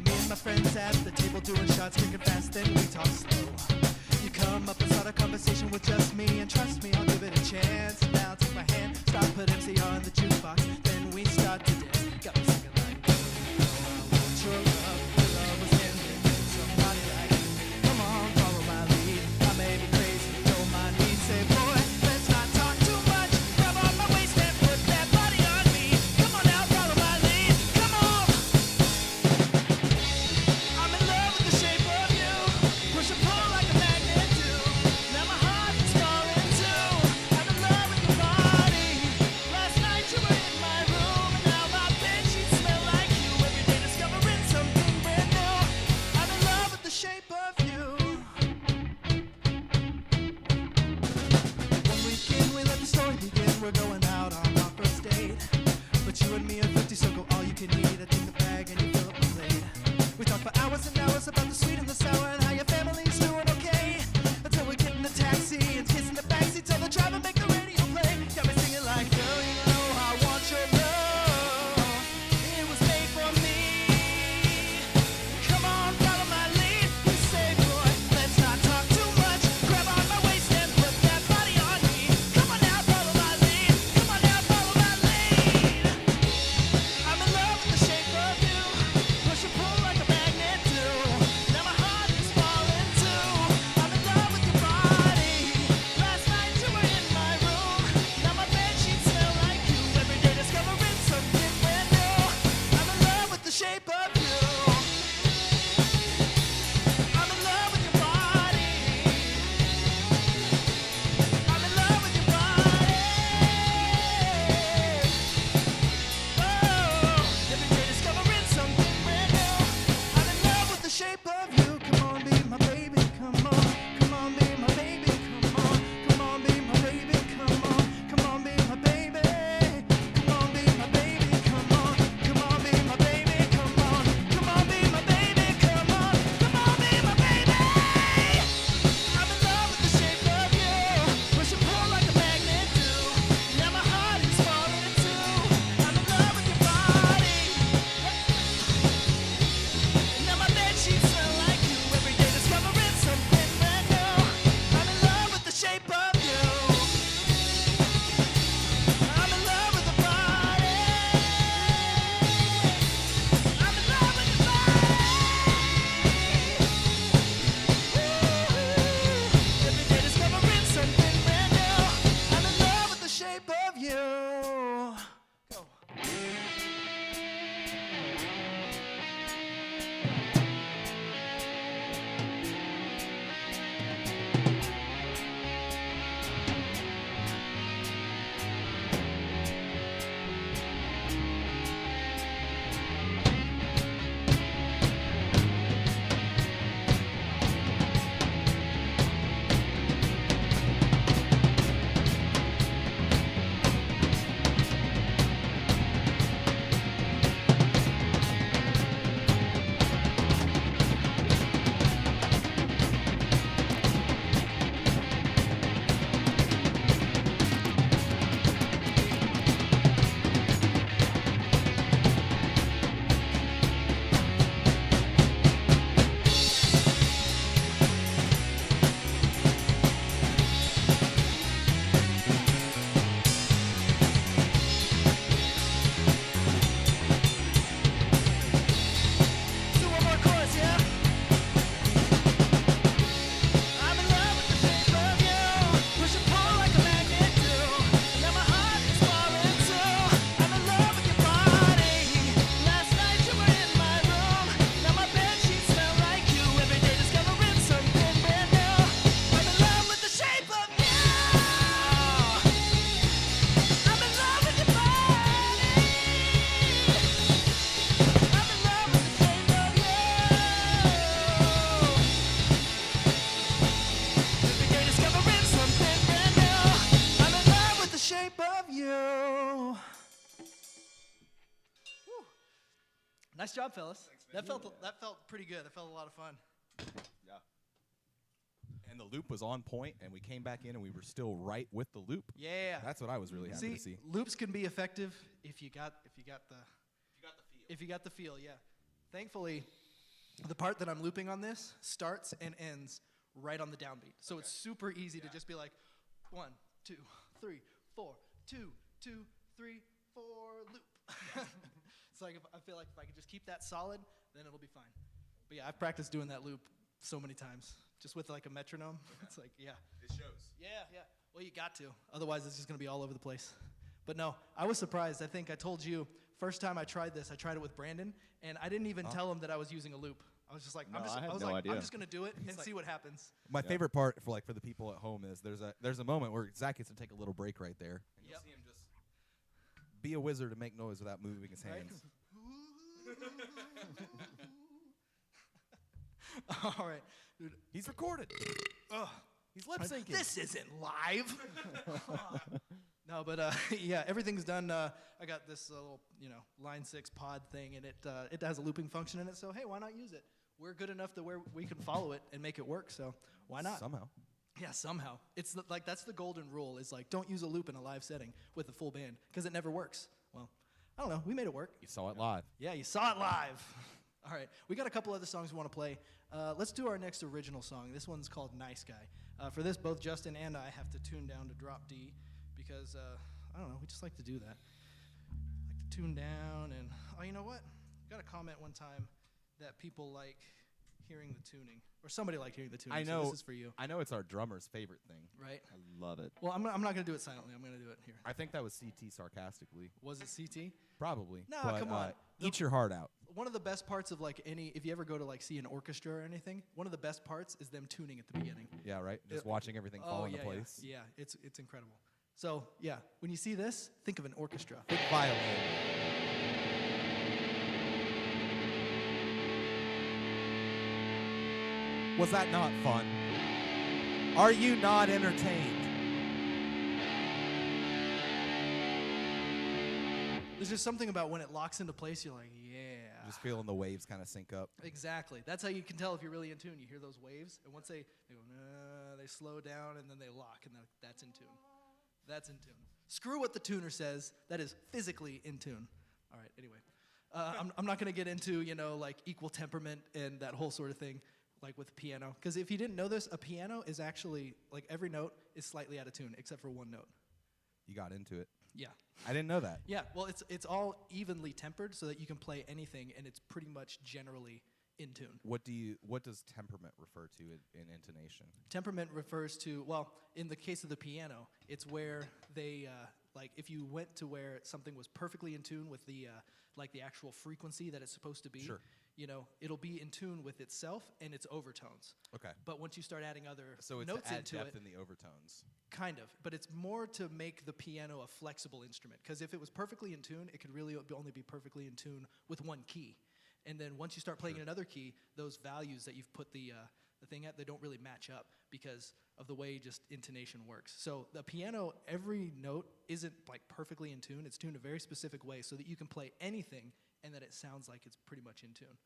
[SPEAKER 2] Me and my friends at the table doing shots, drinking fast, then we talk slow. You come up and start a conversation with just me, and trust me, I'll give it a chance. Now take my hand, start put MCR in the jukebox, then we start to dance. Got me singing like, I want your love was ending, somebody like you. Come on, follow my lead, I may be crazy, don't mind me. Say, boy, let's not talk too much. Grab on my waist and put that body on me. Come on now, follow my lead, come on. I'm in love with the shape of you. Push and pull like a magnet do. Now my heart is falling too. I'm in love with your body. Last night you were Nice job, fellas. That felt pretty good. That felt a lot of fun.
[SPEAKER 1] Yeah.
[SPEAKER 3] And the loop was on point, and we came back in, and we were still right with the loop.
[SPEAKER 2] Yeah.
[SPEAKER 3] That's what I was really happy to see.
[SPEAKER 2] Loops can be effective if you got the feel. Yeah. Thankfully, the part that I'm looping on this starts and ends right on the downbeat, so it's super easy to just be like 1, 2, 3, 4, 2, 2, 3, 4, loop. It's like I feel like if I could just keep that solid, then it'll be fine. But yeah, I've practiced doing that loop so many times, just with like a metronome. It's like, yeah.
[SPEAKER 3] It shows.
[SPEAKER 2] Yeah. Well, you got to. Otherwise, it's just going to be all over the place. But no, I was surprised. I think I told you, first time I tried this, I tried it with Brandon, and I didn't even tell him that I was using a loop. I was just like,
[SPEAKER 1] No, I had no idea.
[SPEAKER 2] I'm just going to do it and see what happens.
[SPEAKER 3] My favorite part for the people at home is there's a moment where Zach gets to take a little break right there, and you'll see him just be a wizard and make noise without moving his hands.
[SPEAKER 2] All right. Dude.
[SPEAKER 3] He's recorded. He's lip syncing.
[SPEAKER 2] This isn't live. No, but yeah, everything's done. I got this little, Line 6 pod thing, and it has a looping function in it. So hey, why not use it? We're good enough to where we can follow it and make it work. So why not?
[SPEAKER 3] Somehow.
[SPEAKER 2] Yeah, somehow. It's like that's the golden rule. Is like don't use a loop in a live setting with a full band because it never works. Well, I don't know. We made it work.
[SPEAKER 3] You saw it live.
[SPEAKER 2] Yeah, you saw it live. All right, we got a couple other songs we want to play. Let's do our next original song. This one's called Nice Guy. For this, both Justin and I have to tune down to drop D because, I don't know, we just like to do that. Like to tune down and, oh, you know what? Got a comment one time that people like hearing the tuning, or somebody liked hearing the tuning.
[SPEAKER 3] I know.
[SPEAKER 2] So this is for you.
[SPEAKER 3] I know it's our drummer's favorite thing.
[SPEAKER 2] Right?
[SPEAKER 1] I love it.
[SPEAKER 2] Well, I'm not going to do it silently. I'm going to do it here.
[SPEAKER 3] I think that was CT sarcastically.
[SPEAKER 2] Was it CT?
[SPEAKER 3] Probably.
[SPEAKER 2] No,
[SPEAKER 3] but,
[SPEAKER 2] come on.
[SPEAKER 3] Eat your heart out.
[SPEAKER 2] One of the best parts of if you ever go to see an orchestra or anything, one of the best parts is them tuning at the beginning.
[SPEAKER 3] Yeah, right? Just watching everything fall into place.
[SPEAKER 2] Yeah, it's incredible. So, yeah, when you see this, think of an orchestra.
[SPEAKER 3] Big violin. Was that not fun? Are you not entertained?
[SPEAKER 2] There's just something about when it locks into place, you're like, yeah.
[SPEAKER 3] Just feeling the waves kind of sync up.
[SPEAKER 2] Exactly. That's how you can tell if you're really in tune. You hear those waves, and once they go, nah, they slow down, and then they lock, and that's in tune. That's in tune. Screw what the tuner says. That is physically in tune. All right, anyway. I'm not going to get into, equal temperament and that whole sort of thing, like with piano. Because if you didn't know this, a piano is actually, every note is slightly out of tune, except for one note.
[SPEAKER 3] You got into it.
[SPEAKER 2] Yeah.
[SPEAKER 3] I didn't know that.
[SPEAKER 2] Yeah, well, it's all evenly tempered so that you can play anything, and it's pretty much generally in tune.
[SPEAKER 3] What does temperament refer to in intonation?
[SPEAKER 2] Temperament refers to, well, in the case of the piano, it's where they, if you went to where something was perfectly in tune with the, the actual frequency that it's supposed to be,
[SPEAKER 3] Sure.
[SPEAKER 2] It'll be in tune with itself and its overtones.
[SPEAKER 3] Okay.
[SPEAKER 2] But once you start adding other
[SPEAKER 3] So it's
[SPEAKER 2] notes
[SPEAKER 3] to add
[SPEAKER 2] into
[SPEAKER 3] depth
[SPEAKER 2] it,
[SPEAKER 3] in the overtones.
[SPEAKER 2] kind of, but it's more to make the piano a flexible instrument. Because if it was perfectly in tune, it could really only be perfectly in tune with one key. And then once you start playing in another key, those values that you've put the thing at, they don't really match up because of the way just intonation works. So the piano, every note isn't perfectly in tune. It's tuned a very specific way so that you can play anything and that it sounds like it's pretty much in tune.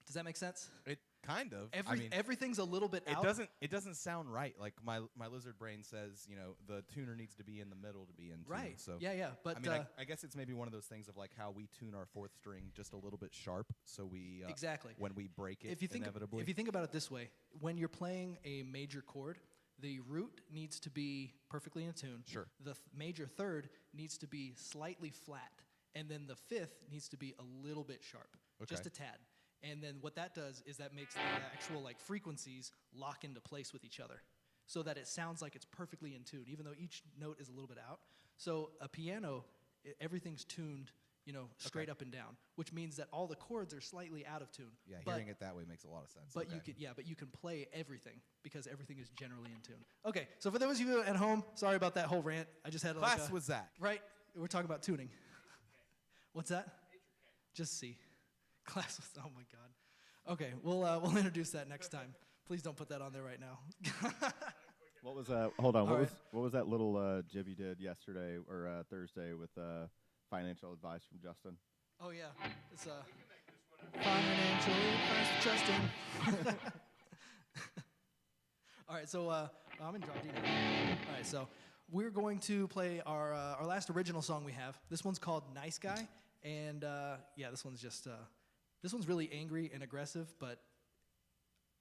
[SPEAKER 2] Does that make sense?
[SPEAKER 3] It kind of.
[SPEAKER 2] Everything's a little bit out.
[SPEAKER 3] It doesn't sound right. Like my lizard brain says, the tuner needs to be in the middle to be in tune.
[SPEAKER 2] Right.
[SPEAKER 3] So
[SPEAKER 2] Yeah. But
[SPEAKER 3] I guess it's maybe one of those things of how we tune our fourth string just a little bit sharp, so we
[SPEAKER 2] exactly
[SPEAKER 3] when we break it inevitably.
[SPEAKER 2] If you think about it this way, when you're playing a major chord, the root needs to be perfectly in tune.
[SPEAKER 3] Sure.
[SPEAKER 2] The major third needs to be slightly flat, and then the fifth needs to be a little bit sharp, just a tad. And then what that does is that makes the actual frequencies lock into place with each other so that it sounds like it's perfectly in tune, even though each note is a little bit out. So a piano, everything's tuned, straight up and down, which means that all the chords are slightly out of tune.
[SPEAKER 3] Yeah, hearing it that way makes a lot of sense.
[SPEAKER 2] But you can play everything because everything is generally in tune. Okay, so for those of you at home, sorry about that whole rant. I just had
[SPEAKER 3] Class with Zach.
[SPEAKER 2] Right, we're talking about tuning. What's that? Just C. Class was, oh my God. Okay, we'll introduce that next time. Please don't put that on there right now.
[SPEAKER 1] What was that? Hold on.
[SPEAKER 2] All
[SPEAKER 1] What was that little jib you did yesterday or Thursday with financial advice from Justin?
[SPEAKER 2] Oh yeah, it's financially Justin. All right, so I'm in draw D now. All right, so we're going to play our last original song we have. This one's called "Nice Guy," and yeah, this one's just this one's really angry and aggressive. But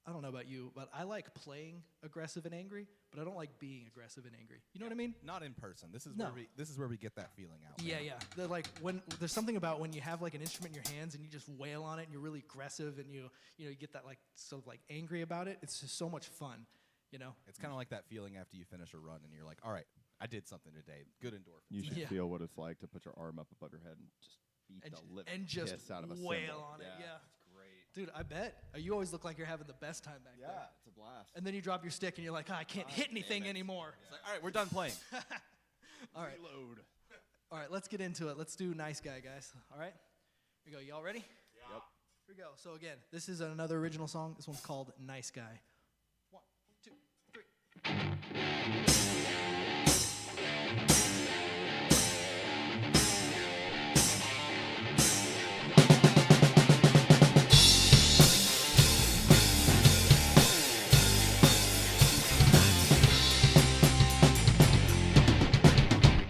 [SPEAKER 2] I don't know about you, but I like playing aggressive and angry, but I don't like being aggressive and angry. You know what I mean?
[SPEAKER 3] Not in person. This is
[SPEAKER 2] No.
[SPEAKER 3] where we get that feeling out.
[SPEAKER 2] Yeah,
[SPEAKER 3] man.
[SPEAKER 2] yeah. They're like when there's something about when you have like an instrument in your hands and you just wail on it and you're really aggressive and you get that like sort of like angry about it. It's just so much fun, you know.
[SPEAKER 3] It's kind of like that feeling after you finish a run and you're like, all right, I did something today. Good endorphins.
[SPEAKER 1] You should
[SPEAKER 2] Yeah.
[SPEAKER 1] feel what it's like to put your arm up above your head and just beat
[SPEAKER 2] And
[SPEAKER 1] the
[SPEAKER 2] j-
[SPEAKER 1] living
[SPEAKER 2] and just
[SPEAKER 1] piss out of a
[SPEAKER 2] wail
[SPEAKER 1] cymbal.
[SPEAKER 2] on it, yeah.
[SPEAKER 1] It's great.
[SPEAKER 2] Dude, I bet. You always look like you're having the best time back
[SPEAKER 1] Yeah,
[SPEAKER 2] there.
[SPEAKER 1] it's a blast.
[SPEAKER 2] And then you drop your stick and you're like, I can't hit anything
[SPEAKER 1] it.
[SPEAKER 2] anymore.
[SPEAKER 3] It's like, all right, we're done playing.
[SPEAKER 2] All right.
[SPEAKER 1] Reload.
[SPEAKER 2] All right, let's get into it. Let's do Nice Guy, guys. All right? Here we go. Y'all ready?
[SPEAKER 1] Yep.
[SPEAKER 2] Here we go. So again, this is another original song. This one's called Nice Guy. 1, 2, 3.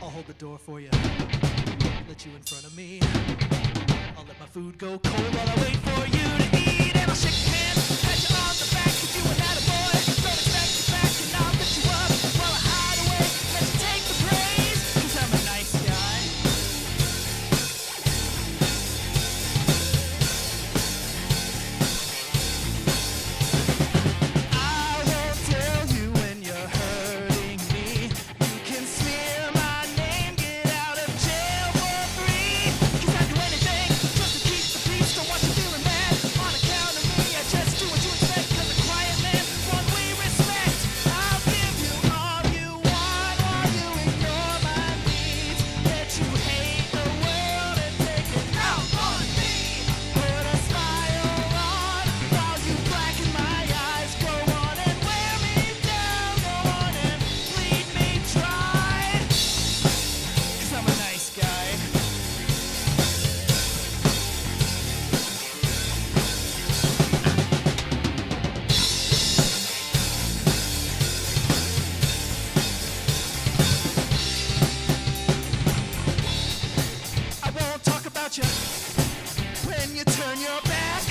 [SPEAKER 2] I'll hold the door for you. Let you in front of me. I'll let my food go cold while I wait for you to eat. And I'll shake your hand, pat you on the back, 'cause you are not a boy. Don't expect you back, and I'll lift you up while I hide away. Let you take the praise, 'cause I'm a nice guy. I won't tell you when you're hurting me. You can smear my name, get out of jail for free. 'Cause I'd do anything just to keep the peace. Don't want you feeling bad on account of me. I just do what you expect, 'cause a quiet man, one we respect. I'll give you all you want while you ignore my needs. Let you hate the world and take it out on me. Put a smile on while you blacken my eyes. Go on and wear me down. Go on and bleed me dry. 'Cause I'm a nice guy. I won't talk about you when you turn your back,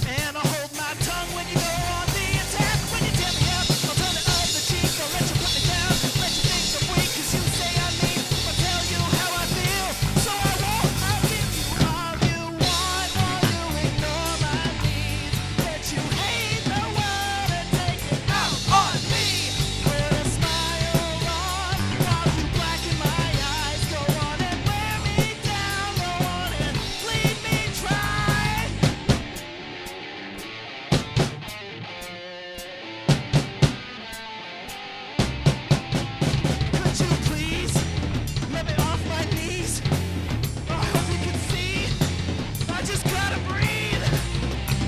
[SPEAKER 2] and I'll hold my tongue when you go on the attack. When you tear me up, I'll turn the other cheek. I'll let you put me down, let you think I'm weak, 'cause you say I'm mean. I'll tell you how I feel, so I won't. I'll give you all you want while you ignore my needs. Let you hate the world and take it out on me. Put a smile on while you blacken my eyes. Go on and wear me down. Go on and bleed me dry. Could you please let me off my knees? I hope you can see. I just gotta breathe.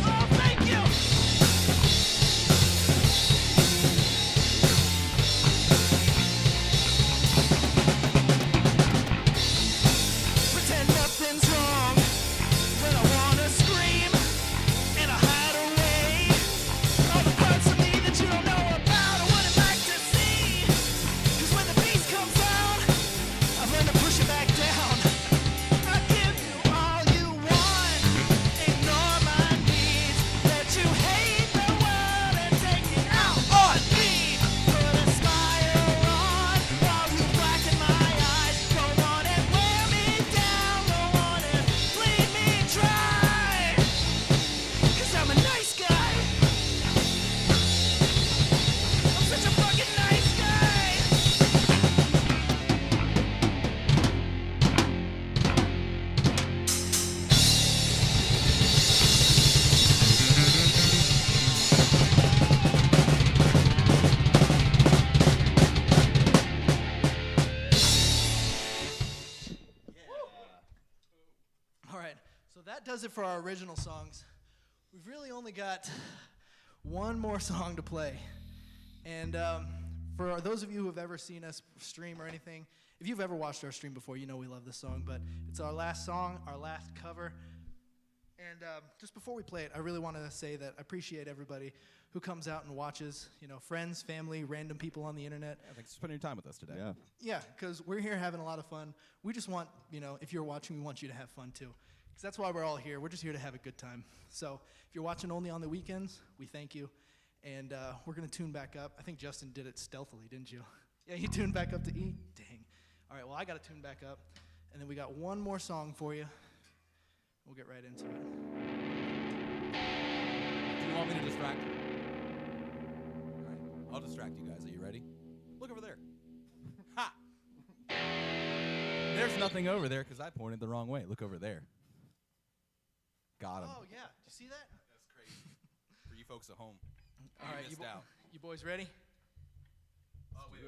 [SPEAKER 2] Oh, thank you. Pretend nothing's wrong when I wanna scream and I hide away. All the parts of me that you don't know about, I wouldn't like to see. 'Cause when the beast comes out, I've learned to push it back down. I give you all you want, ignore my needs. Let you hate the world and take it out on me. Put a smile on while you blacken my eyes. Go on and wear me down. Go on and bleed me dry. 'Cause I'm a nice guy. I'm such a fucking nice guy. All right, so that does it for our original songs. We've really only got one more song to play. And For those of you who have ever seen us stream or anything, if you've ever watched our stream before, you know we love this song, but it's our last song, our last cover. And just before we play it, I really want to say that I appreciate everybody who comes out and watches, you know, friends, family, random people on the internet.
[SPEAKER 3] Yeah, thanks for spending your time with us today.
[SPEAKER 1] Yeah.
[SPEAKER 2] Yeah, because we're here having a lot of fun. We just want, you know, if you're watching, we want you to have fun too. Because that's why we're all here. We're just here to have a good time. So if you're watching only on the weekends, we thank you. And we're going to tune back up. I think Justin did it stealthily, didn't you? Yeah, you tuned back up to E? Dang. All right, well, I got to tune back up. And then we got one more song for you. We'll get right into it.
[SPEAKER 3] Do you want me to distract you? All right, I'll distract you guys. Are you ready? Look over there. Ha! There's nothing over there because I pointed the wrong way. Look over there. Got him.
[SPEAKER 2] Oh, yeah. Did you see that?
[SPEAKER 3] That's crazy. For you folks at home.
[SPEAKER 2] All right,
[SPEAKER 3] missed out.
[SPEAKER 2] You boys ready?
[SPEAKER 3] Oh, wait.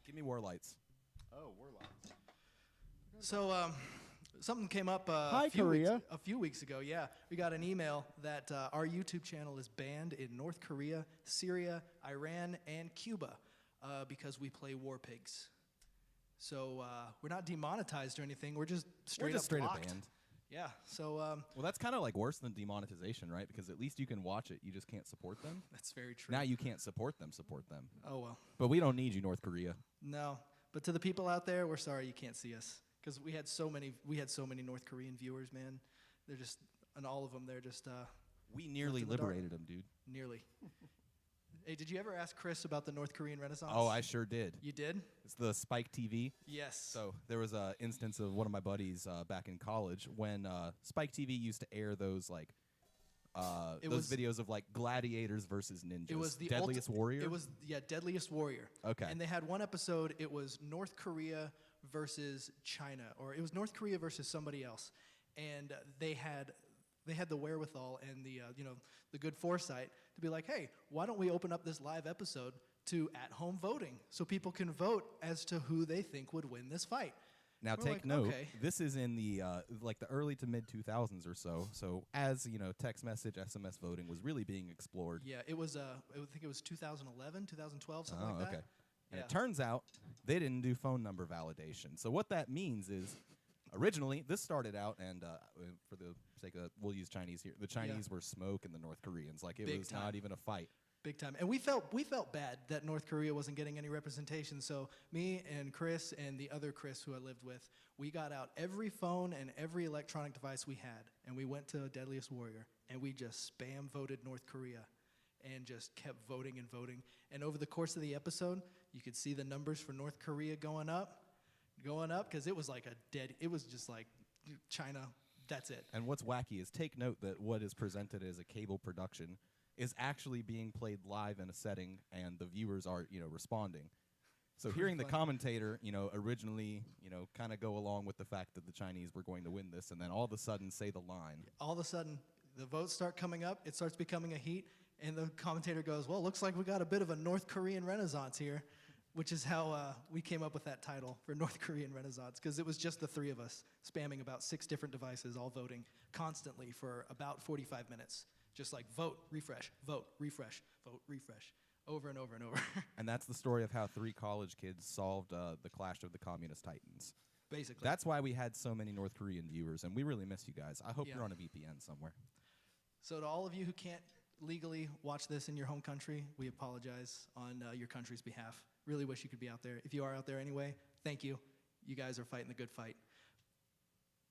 [SPEAKER 3] Give me war lights.
[SPEAKER 1] Oh, Warlock.
[SPEAKER 2] So, something came up
[SPEAKER 1] Hi,
[SPEAKER 2] a few
[SPEAKER 1] Korea.
[SPEAKER 2] weeks ago. Yeah, we got an email that our YouTube channel is banned in North Korea, Syria, Iran, and Cuba because we play war pigs. So we're not demonetized or anything. We're just straight up blocked.
[SPEAKER 3] banned.
[SPEAKER 2] Yeah. So
[SPEAKER 3] Well, that's kind of like worse than demonetization, right? Because at least you can watch it. You just can't support them.
[SPEAKER 2] that's very true.
[SPEAKER 3] Now you can't support them.
[SPEAKER 2] Oh well.
[SPEAKER 3] But we don't need you, North Korea.
[SPEAKER 2] No, but to the people out there, we're sorry you can't see us because we had so many North Korean viewers, man. They're just, and all of them, they're just
[SPEAKER 3] We nearly
[SPEAKER 2] in the dark.
[SPEAKER 3] liberated them, dude.
[SPEAKER 2] nearly. Hey, did you ever ask Chris about the North Korean Renaissance?
[SPEAKER 3] Oh, I sure did.
[SPEAKER 2] You did?
[SPEAKER 3] It's the Spike TV.
[SPEAKER 2] Yes.
[SPEAKER 3] So there was an instance of one of my buddies back in college when Spike TV used to air those like those videos of like gladiators versus ninjas.
[SPEAKER 2] It was the
[SPEAKER 3] Deadliest Warrior.
[SPEAKER 2] It was Deadliest Warrior.
[SPEAKER 3] Okay.
[SPEAKER 2] And they had one episode. It was North Korea versus China, or it was North Korea versus somebody else, and they had the wherewithal and the good foresight to be like, hey, why don't we open up this live episode to at-home voting so people can vote as to who they think would win this fight.
[SPEAKER 3] Now
[SPEAKER 2] We're
[SPEAKER 3] take
[SPEAKER 2] like,
[SPEAKER 3] note.
[SPEAKER 2] okay.
[SPEAKER 3] This is in the like the early to mid 2000s or so. So as you know, text message, SMS voting was really being explored.
[SPEAKER 2] Yeah, it was. I think it was 2011, 2012, something like that.
[SPEAKER 3] Okay. And
[SPEAKER 2] Yeah.
[SPEAKER 3] it turns out they didn't do phone number validation. So what that means is, originally this started out, and for the sake of we'll use Chinese here. The Chinese were smoking the North Koreans like it
[SPEAKER 2] Big
[SPEAKER 3] was
[SPEAKER 2] time.
[SPEAKER 3] not even a fight.
[SPEAKER 2] Big time. And we felt bad that North Korea wasn't getting any representation. So me and Chris and the other Chris who I lived with, we got out every phone and every electronic device we had, and we went to Deadliest Warrior, and we just spam voted North Korea and just kept voting and voting. And over the course of the episode, you could see the numbers for North Korea going up, because it was like it was just like China, that's it.
[SPEAKER 3] And what's wacky is take note that what is presented as a cable production is actually being played live in a setting, and the viewers are, responding. So
[SPEAKER 2] Pretty
[SPEAKER 3] hearing the
[SPEAKER 2] funny.
[SPEAKER 3] commentator, originally, kind of go along with the fact that the Chinese were going to win this, and then all of a sudden say the line.
[SPEAKER 2] All of a sudden, the votes start coming up, it starts becoming a heat, and the commentator goes, well, looks like we got a bit of a North Korean Renaissance here, which is how we came up with that title for North Korean Renaissance, because it was just the three of us spamming about 6 different devices, all voting constantly for about 45 minutes. Just like vote, refresh, vote, refresh, vote, refresh, over and over and over.
[SPEAKER 3] And that's the story of how 3 college kids solved the clash of the communist titans.
[SPEAKER 2] Basically.
[SPEAKER 3] That's why we had so many North Korean viewers, and we really miss you guys. I hope
[SPEAKER 2] Yeah.
[SPEAKER 3] you're on a VPN somewhere.
[SPEAKER 2] So to all of you who can't legally watch this in your home country, we apologize on your country's behalf. Really wish you could be out there. If you are out there anyway, thank you. You guys are fighting the good fight.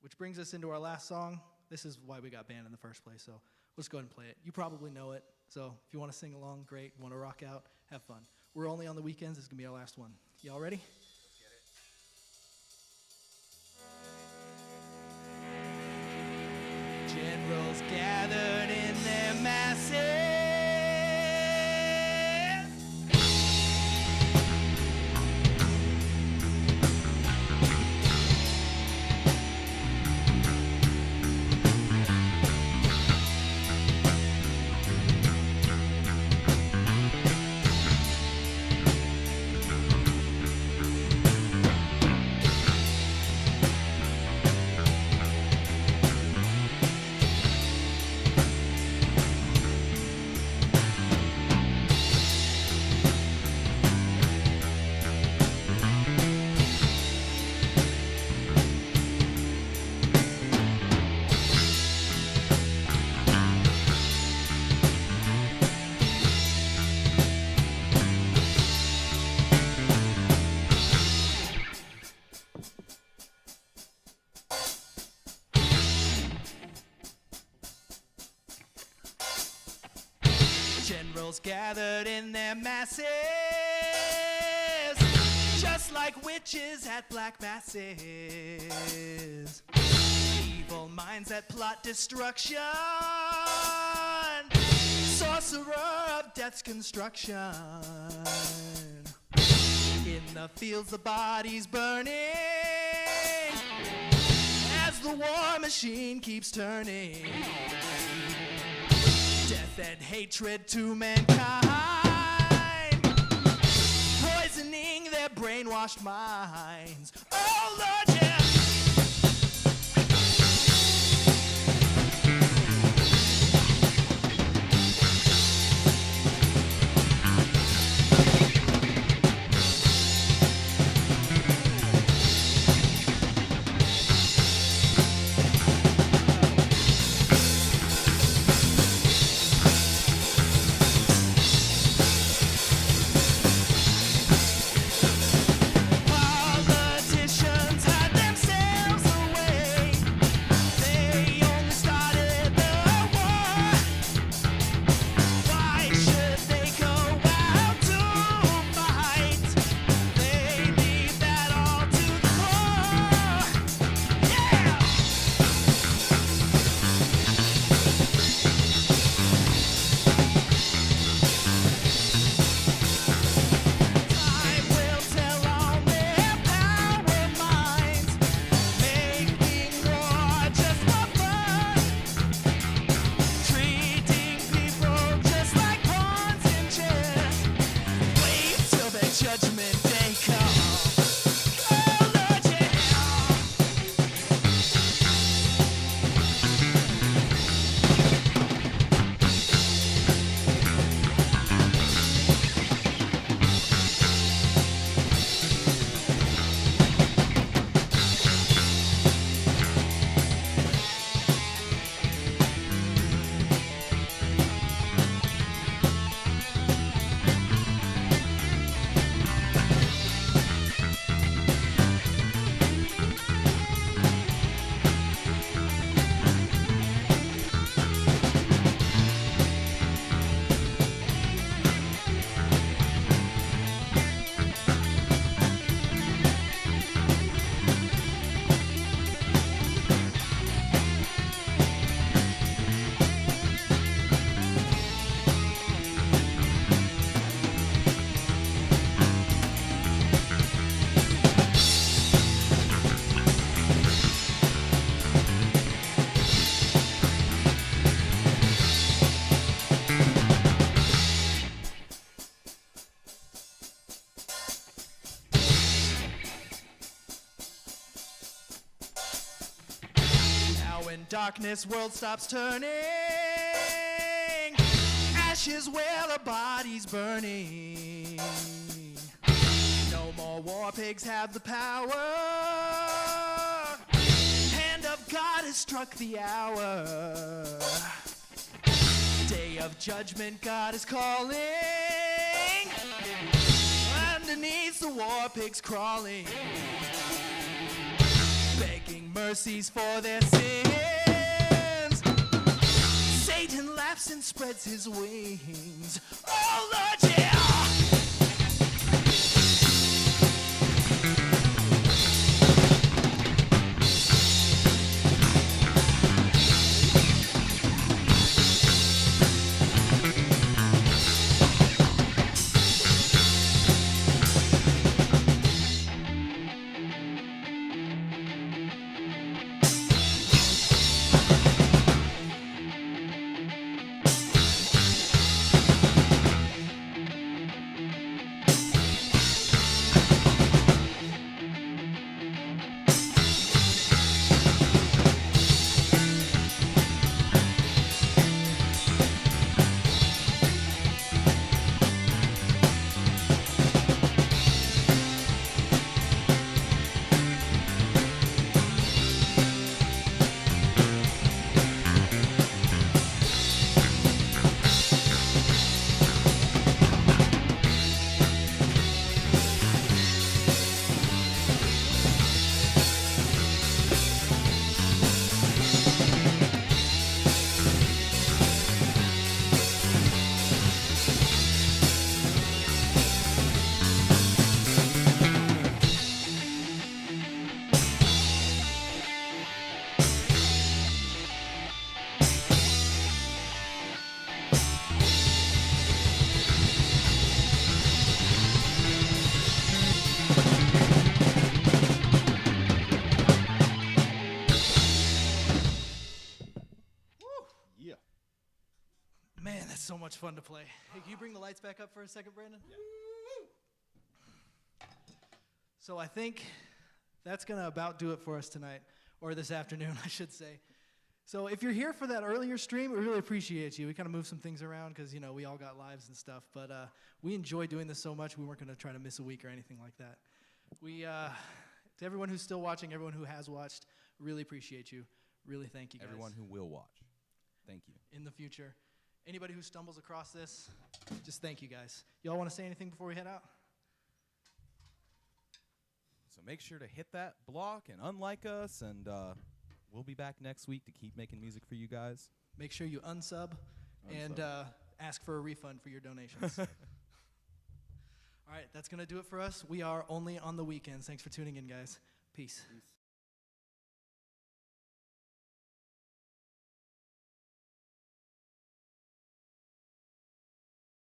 [SPEAKER 2] Which brings us into our last song. This is why we got banned in the first place, so let's go ahead and play it. You probably know it, so if you want to sing along, great. Want to rock out, have fun. We're only on the weekends. This is going to be our last one. Y'all ready? Generals gathered in their masses. Devils gathered in their masses, just like witches at black masses. Evil minds that plot destruction, sorcerer of death's construction. In the fields the bodies burning, as the war machine keeps turning. Death and hatred to mankind, poisoning their brainwashed minds. Oh Lord, yeah. Politicians hide themselves away. They only started the war. Why should they go out to fight? They leave that all to the core. Yeah! Time will tell on their power minds, making war just for fun, treating people just like pawns in chess. Wait till the judgment day comes. Oh Lord, yeah. Now in darkness world stops turning, ashes where the bodies burning. No more war pigs have the power, hand of God has struck the hour. Day of judgment God is calling, underneath the war pigs crawling, begging mercies for their sins. Satan laughs and spreads his wings. Oh Lord, yeah! much fun to play. Hey, can you bring the lights back up for a second, Brandon? Yeah. So I think that's going to about do it for us tonight, or this afternoon, I should say. So if you're here for that earlier stream, we really appreciate you. We kind of moved some things around because, you know, we all got lives and stuff. But we enjoy doing this so much, we weren't going to try to miss a week or anything like that. We, to everyone who's still watching, everyone who has watched, really appreciate you. Really thank you guys.
[SPEAKER 3] Everyone who will watch, thank you.
[SPEAKER 2] In the future. Anybody who stumbles across this, just thank you guys. Y'all want to say anything before we head out?
[SPEAKER 3] So make sure to hit that block and unlike us, and we'll be back next week to keep making music for you guys.
[SPEAKER 2] Make sure you unsub. And ask for a refund for your donations. All right, that's going to do it for us. We are only on the weekends. Thanks for tuning in, guys. Peace.